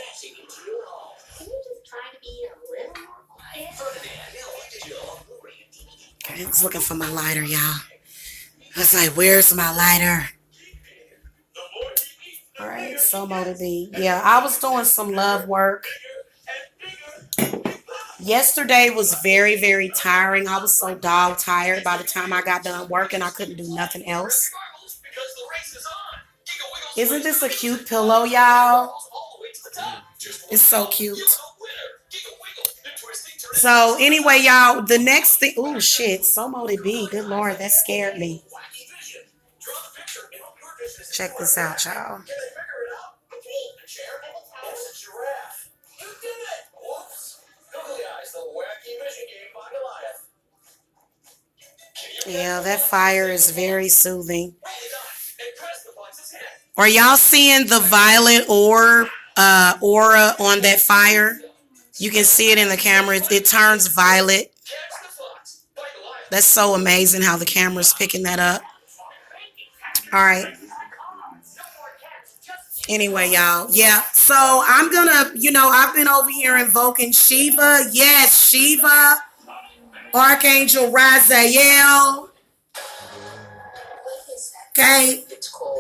Okay, I was looking for my lighter, y'all. I was like, where's my lighter? All right, so motivated. Yeah, I was doing some love work. Yesterday was very, very tiring. I was so dog tired. By the time I got done working, I couldn't do nothing else. Isn't this a cute pillow, y'all? It's so cute. So anyway, y'all, the next thing, oh shit, so motivated B. Good Lord, that scared me. Check this out, y'all. Yeah, that fire is very soothing. Are y'all seeing the violet aura on that fire? You can see it in the camera. It turns violet. That's so amazing how the camera's picking that up. All right. Anyway, y'all. Yeah. So I'm going to, I've been over here invoking Shiva. Yes, Shiva. Archangel Raziel. Okay.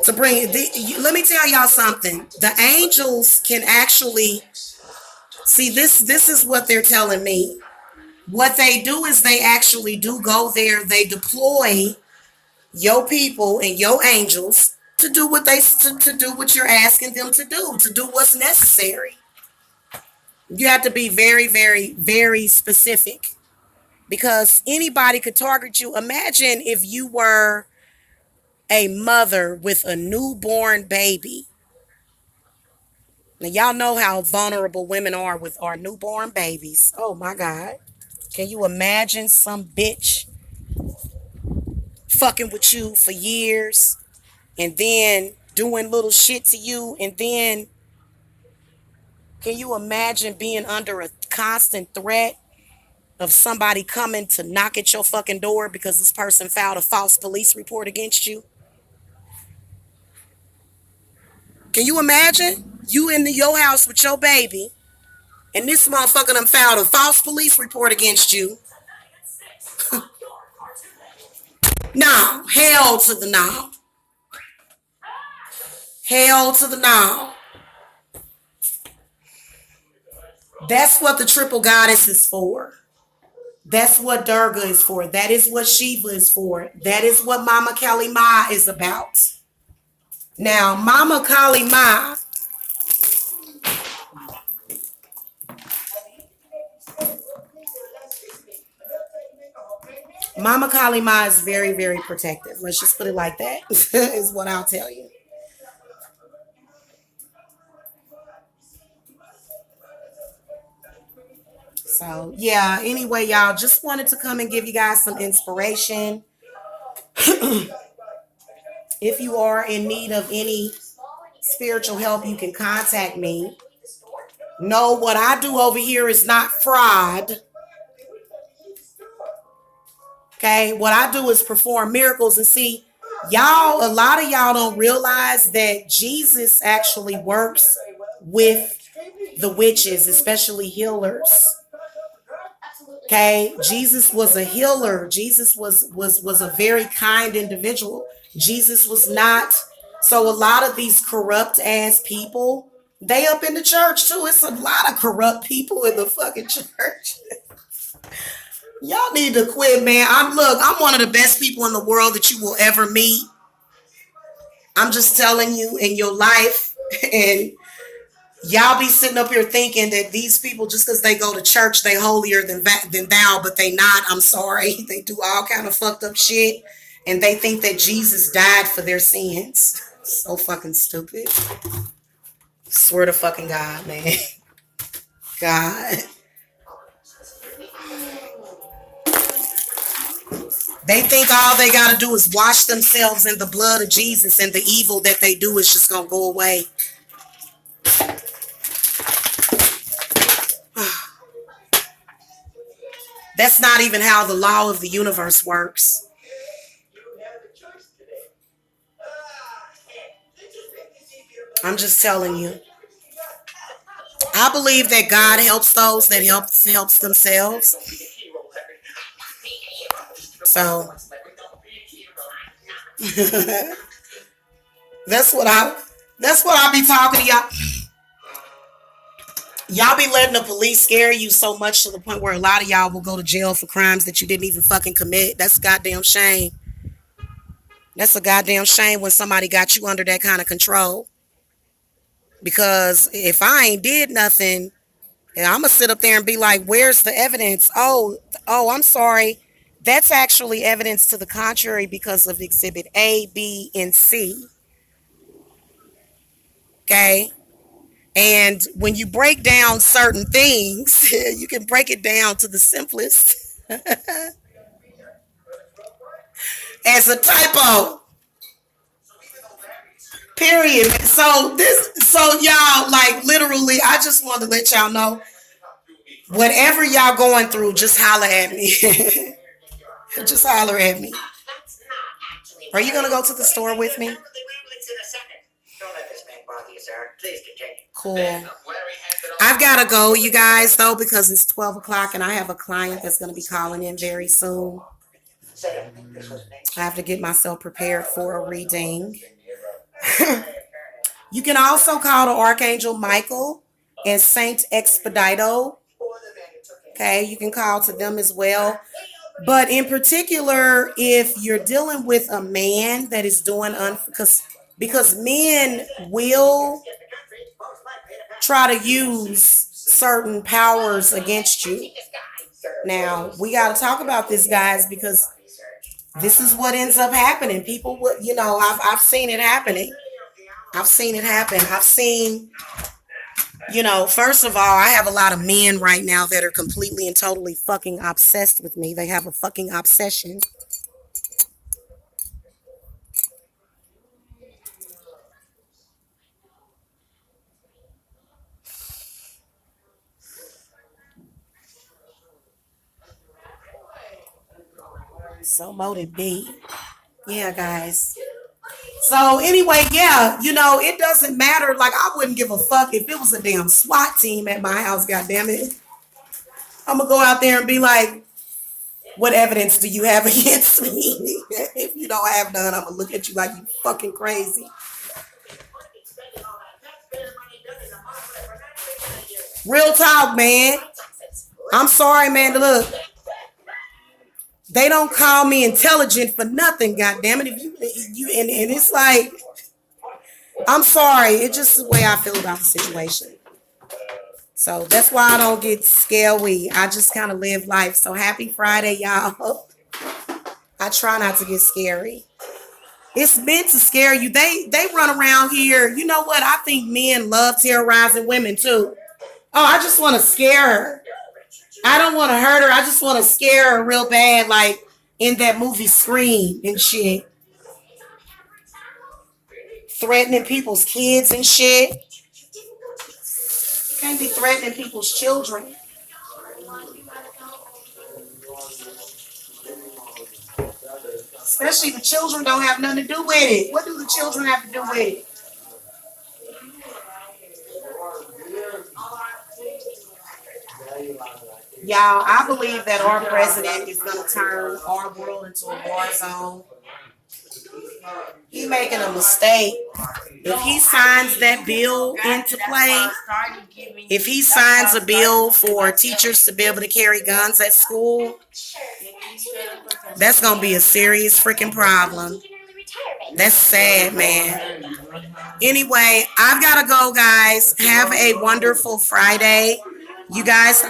To bring it. Let me tell y'all something. The angels can actually see this. This is what they're telling me. What they do is they actually do go there. They deploy your people and your angels to do what to do what you're asking them to do what's necessary. You have to be very, very, very specific. because anybody could target you. Imagine if you were a mother with a newborn baby. Now, y'all know how vulnerable women are with our newborn babies. Oh my God. Can you imagine some bitch fucking with you for years and then doing little shit to you? And then can you imagine being under a constant threat of somebody coming to knock at your fucking door because this person filed a false police report against you? Can you imagine you in your house with your baby and this motherfucker done filed a false police report against you? No, hell to the no. Hell to the no. That's what the triple goddess is for. That's what Durga is for. That is what Shiva is for. That is what Mama Kali Ma is about. Now, Mama Kali Ma is very, very protective. Let's just put it like that, is what I'll tell you. So, yeah, anyway, y'all, just wanted to come and give you guys some inspiration. If you are in need of any spiritual help, you can contact me. No, what I do over here is not fraud. Okay, what I do is perform miracles. And see, y'all, a lot of y'all don't realize that Jesus actually works with the witches, especially healers. Okay, Jesus was a healer. Jesus was a very kind individual. Jesus was not. So a lot of these corrupt ass people, they up in the church too. It's a lot of corrupt people in the fucking church. Y'all need to quit, man. I'm one of the best people in the world that you will ever meet. I'm just telling you, in your life, and y'all be sitting up here thinking that these people, just because they go to church, they holier than thou, but they not. I'm sorry. They do all kind of fucked up shit, and they think that Jesus died for their sins. So fucking stupid. Swear to fucking God, man. God. They think all they got to do is wash themselves in the blood of Jesus, and the evil that they do is just going to go away. That's not even how the law of the universe works. I'm just telling you. I believe that God helps those that helps themselves. So that's what I be talking to y'all. Y'all be letting the police scare you so much to the point where a lot of y'all will go to jail for crimes that you didn't even fucking commit. That's a goddamn shame. That's a goddamn shame when somebody got you under that kind of control. Because if I ain't did nothing, and I'm gonna sit up there and be like, where's the evidence? Oh, I'm sorry. That's actually evidence to the contrary because of exhibit A, B, and C. Okay? And when you break down certain things, you can break it down to the simplest as a typo. Period. So y'all, like, literally, I just want to let y'all know, whatever y'all going through, just holler at me. Just holler at me. Are you gonna go to the store with me? Cool. I've got to go, you guys, though, because it's 12 o'clock and I have a client that's going to be calling in very soon. I have to get myself prepared for a reading. You can also call the Archangel Michael and Saint Expedito. Okay, you can call to them as well. But in particular, if you're dealing with a man that is doing because men will try to use certain powers against you. Now, we got to talk about this, guys, because this is what ends up happening. People would, I've seen it happening. I've seen it happen. I've seen, first of all, I have a lot of men right now that are completely and totally fucking obsessed with me. They have a fucking obsession. So motive B. Yeah, guys. So anyway, yeah, it doesn't matter. Like, I wouldn't give a fuck if it was a damn SWAT team at my house, goddammit. I'm gonna go out there and be like, what evidence do you have against me? If you don't have none, I'm gonna look at you like you fucking crazy. Real talk, man. I'm sorry, man. Look, they don't call me intelligent for nothing, goddammit. If you and it's like, I'm sorry. It's just the way I feel about the situation. So that's why I don't get scary. I just kind of live life. So happy Friday, y'all. I try not to get scary. It's meant to scare you. They run around here. You know what? I think men love terrorizing women too. Oh, I just want to scare her. I don't want to hurt her. I just want to scare her real bad, like in that movie Scream and shit. Threatening people's kids and shit. Can't be threatening people's children. Especially the children don't have nothing to do with it. What do the children have to do with it? Y'all, I believe that our president is going to turn our world into a war zone. He's making a mistake. If he signs that bill into play, if he signs a bill for teachers to be able to carry guns at school, that's going to be a serious freaking problem. That's sad, man. Anyway, I've got to go, guys. Have a wonderful Friday. You guys,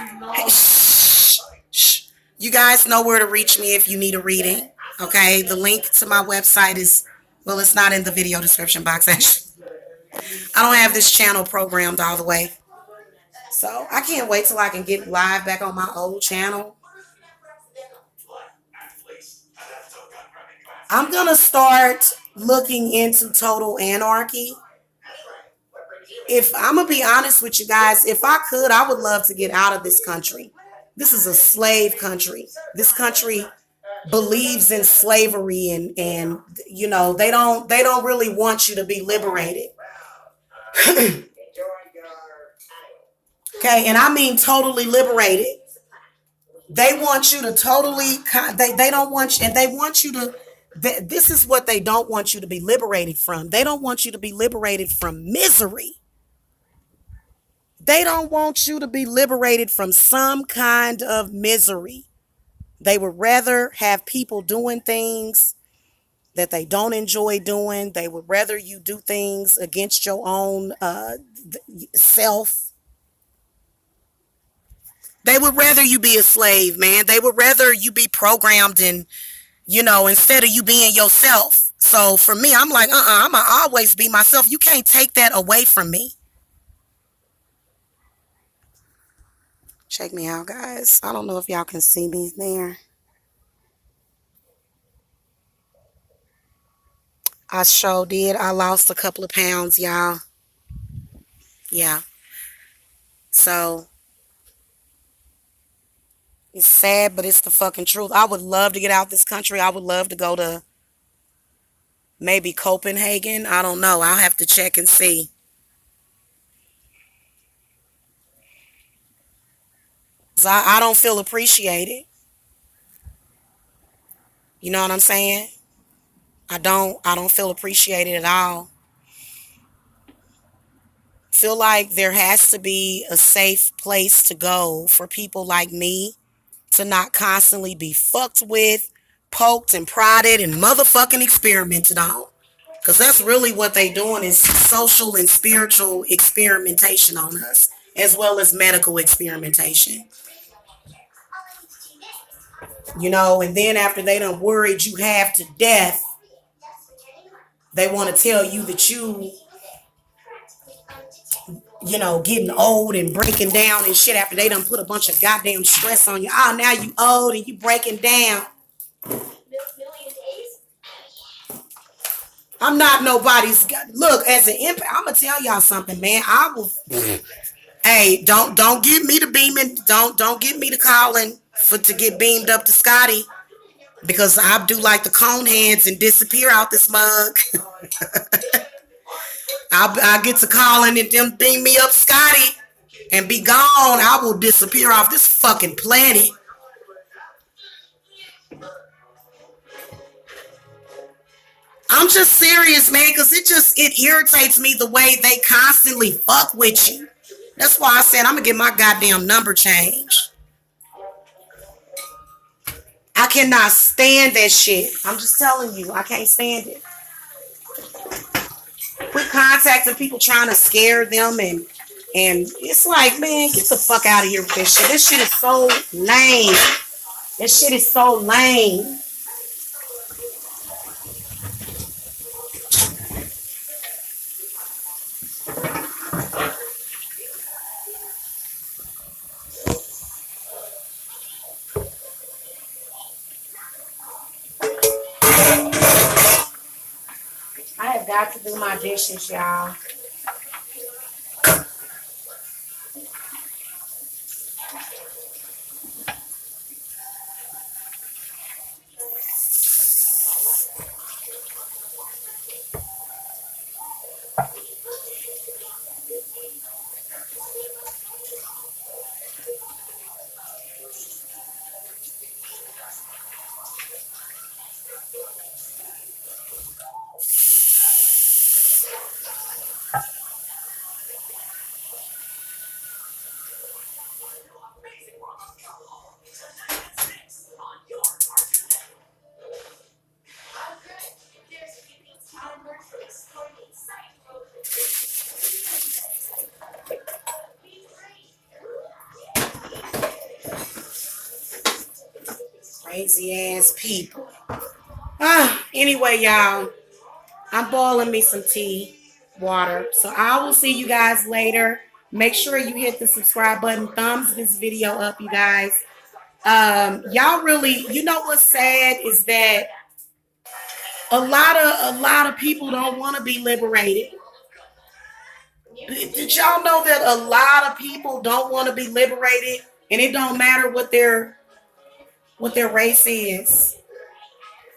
you guys know where to reach me if you need a reading. Okay, the link to my website is, well, it's not in the video description box, actually. I don't have this channel programmed all the way. So I can't wait till I can get live back on my old channel. I'm going to start looking into total anarchy. If I'm going to be honest with you guys, if I could, I would love to get out of this country. This is a slave country. This country believes in slavery and they don't really want you to be liberated. Okay, and I mean totally liberated. They want you to totally, they don't want you, and they want you to, this is what they don't want you to be liberated from. They don't want you to be liberated from misery. They don't want you to be liberated from some kind of misery. They would rather have people doing things that they don't enjoy doing. They would rather you do things against your own self. They would rather you be a slave, man. They would rather you be programmed and, instead of you being yourself. So for me, I'm like, I'm going to always be myself. You can't take that away from me. Check me out, guys. I don't know if y'all can see me there. I sure did. I lost a couple of pounds, y'all. Yeah. So it's sad, but it's the fucking truth. I would love to get out this country. I would love to go to maybe Copenhagen. I don't know. I'll have to check and see. I don't feel appreciated. You know what I'm saying? I don't feel appreciated at all. Feel like there has to be a safe place to go for people like me to not constantly be fucked with, poked and prodded and motherfucking experimented on. Because that's really what they doing, is social and spiritual experimentation on us, as well as medical experimentation. You know, and then after they done worried you half to death, they want to tell you that you know, getting old and breaking down and shit after they done put a bunch of goddamn stress on you. Oh, now you old and you breaking down. I'm not nobody's. Look, as an impact, I'm gonna tell y'all something, man. I will. Hey, don't get me to beaming. Don't get me to calling for to get beamed up to Scotty, because I do like the cone hands and disappear out this mug. I get to calling and them beam me up, Scotty, and be gone. I will disappear off this fucking planet. I'm just serious, man, because it irritates me the way they constantly fuck with you. That's why I said I'm gonna get my goddamn number changed. I cannot stand that shit. I'm just telling you, I can't stand it. Quit contacting people trying to scare them, and it's like, man, get the fuck out of here with this shit. This shit is so lame. This shit is so lame. I have got to do my dishes, y'all. Crazy ass people. Anyway, y'all, I'm boiling me some tea, water. So I will see you guys later. Make sure you hit the subscribe button, thumbs this video up, you guys. Y'all really, you know what's sad is that a lot of people don't want to be liberated. Did y'all know that a lot of people don't want to be liberated, and it don't matter what their race is?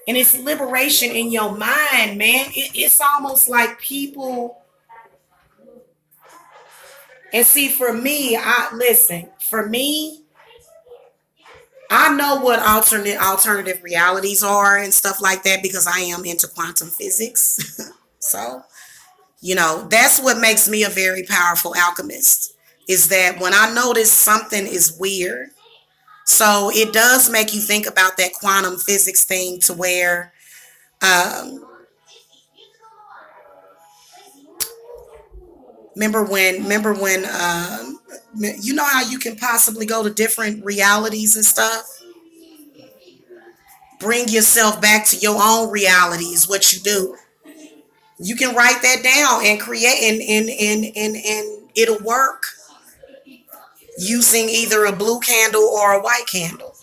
And it's liberation in your mind, man. It's almost like people. And see, for me, for me, I know what alternative realities are and stuff like that because I am into quantum physics. So, you know, that's what makes me a very powerful alchemist, is that when I notice something is weird, so it does make you think about that quantum physics thing to where, remember when, you know how you can possibly go to different realities and stuff? Bring yourself back to your own reality is what you do. You can write that down and create, and it'll work using either a blue candle or a white candle.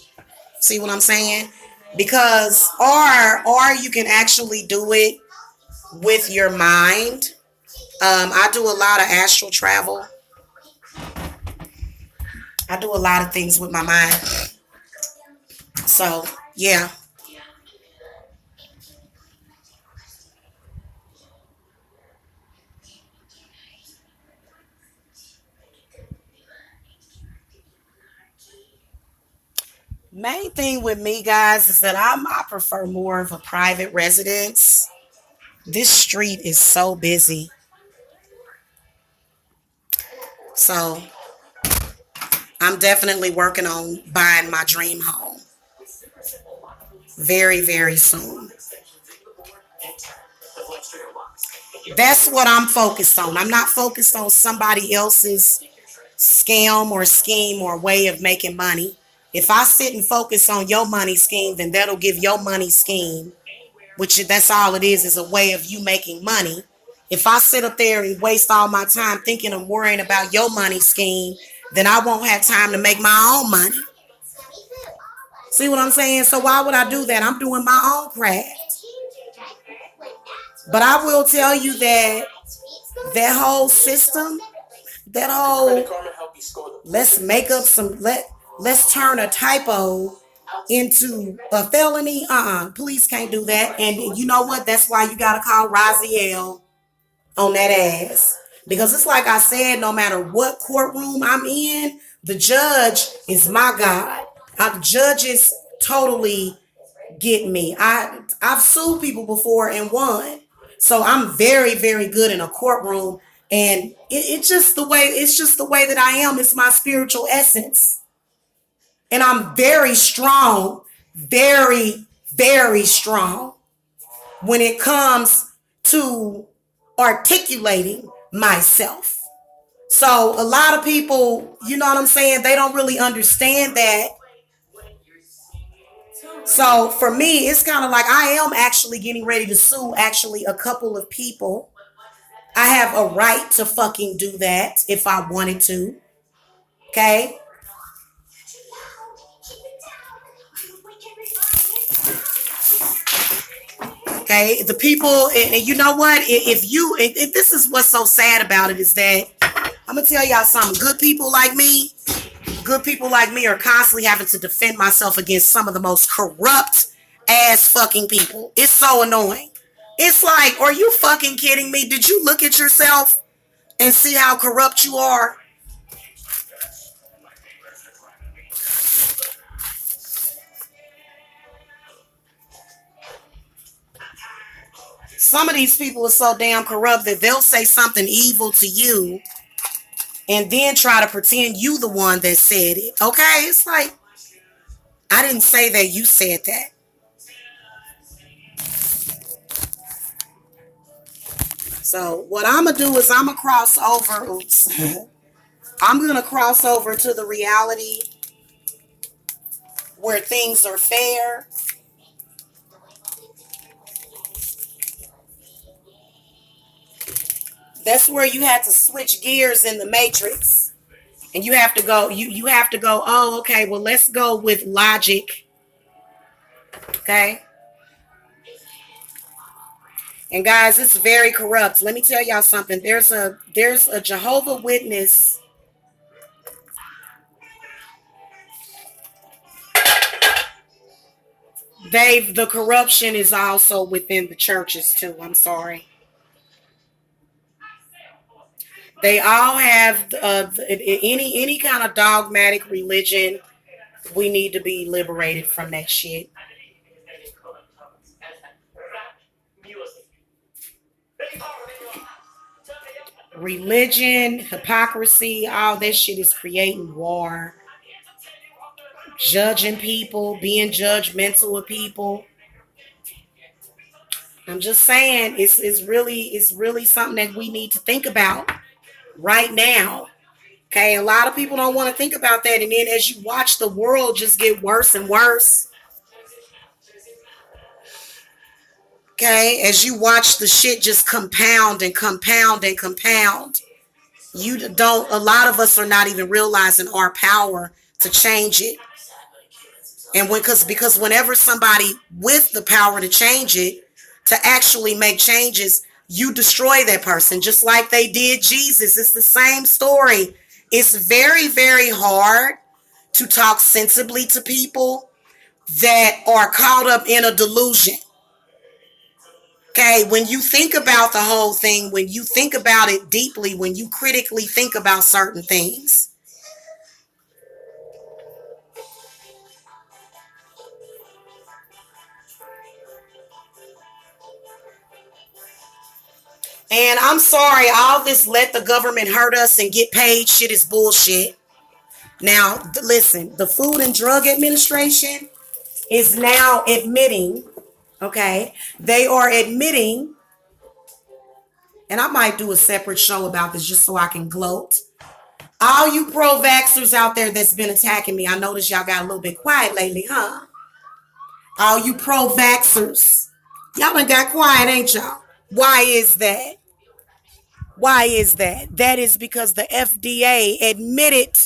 See what I'm saying? Because, or you can actually do it with your mind. I do a lot of astral travel. I do a lot of things with my mind. So, yeah. Main thing with me, guys, is that I prefer more of a private residence. This street is so busy. So I'm definitely working on buying my dream home very, very soon. That's what I'm focused on. I'm not focused on somebody else's scam or scheme or way of making money. If I sit and focus on your money scheme, then that'll give your money scheme, which that's all it is a way of you making money. If I sit up there and waste all my time thinking and worrying about your money scheme, then I won't have time to make my own money. See what I'm saying? So why would I do that? I'm doing my own craft. But I will tell you that that whole system, that whole let's make up some let's turn a typo into a felony. Police can't do that. And you know what? That's why you gotta call Raziel on that ass. Because it's like I said, no matter what courtroom I'm in, the judge is my God. The judges totally get me. I've sued people before and won. So I'm very, very good in a courtroom. And it's just the way that I am. It's my spiritual essence. And I'm very strong, very, very strong when it comes to articulating myself. So a lot of people, you know what I'm saying, they don't really understand that. So for me, it's kind of like I am actually getting ready to sue actually a couple of people. I have a right to fucking do that if I wanted to. Okay? Okay, the people, and you know what? If this is what's so sad about it is that I'm gonna tell y'all something. Good people like me are constantly having to defend myself against some of the most corrupt ass fucking people. It's so annoying. It's like, are you fucking kidding me? Did you look at yourself and see how corrupt you are? Some of these people are so damn corrupt that they'll say something evil to you and then try to pretend you the one that said it. Okay? It's like, I didn't say that, you said that. So what I'm going to do is I'm going to cross over. Oops. I'm going to cross over to the reality where things are fair. That's where you had to switch gears in the matrix. And you have to go, you have to go, oh, okay, well, let's go with logic. Okay? And guys, it's very corrupt. Let me tell y'all something. There's a Jehovah Witness. The corruption is also within the churches too. I'm sorry. They all have any kind of dogmatic religion. We need to be liberated from that shit. Religion, hypocrisy, all that shit is creating war. Judging people, being judgmental of people. I'm just saying, it's really something that we need to think about right now. Okay, a lot of people don't want to think about that, and then as you watch the world just get worse and worse. Okay, as you watch the shit just compound and compound and compound, a lot of us are not even realizing our power to change it. And because whenever somebody with the power to change it, to actually make changes, you destroy that person just like they did Jesus. It's the same story. It's very, very hard to talk sensibly to people that are caught up in a delusion. Okay, when you think about the whole thing, when you think about it deeply, when you critically think about certain things. And I'm sorry, all this let the government hurt us and get paid shit is bullshit. Now, listen, the Food and Drug Administration is now admitting, okay, they are admitting, and I might do a separate show about this just so I can gloat. All you pro-vaxxers out there that's been attacking me, I noticed y'all got a little bit quiet lately, huh? All you pro-vaxxers, y'all done got quiet, ain't y'all? Why is that? Why is that? That is because the FDA admitted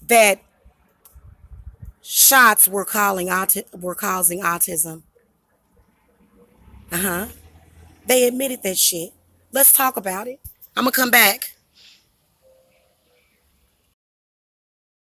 that shots were causing autism. Uh-huh. They admitted that shit. Let's talk about it. I'm gonna come back.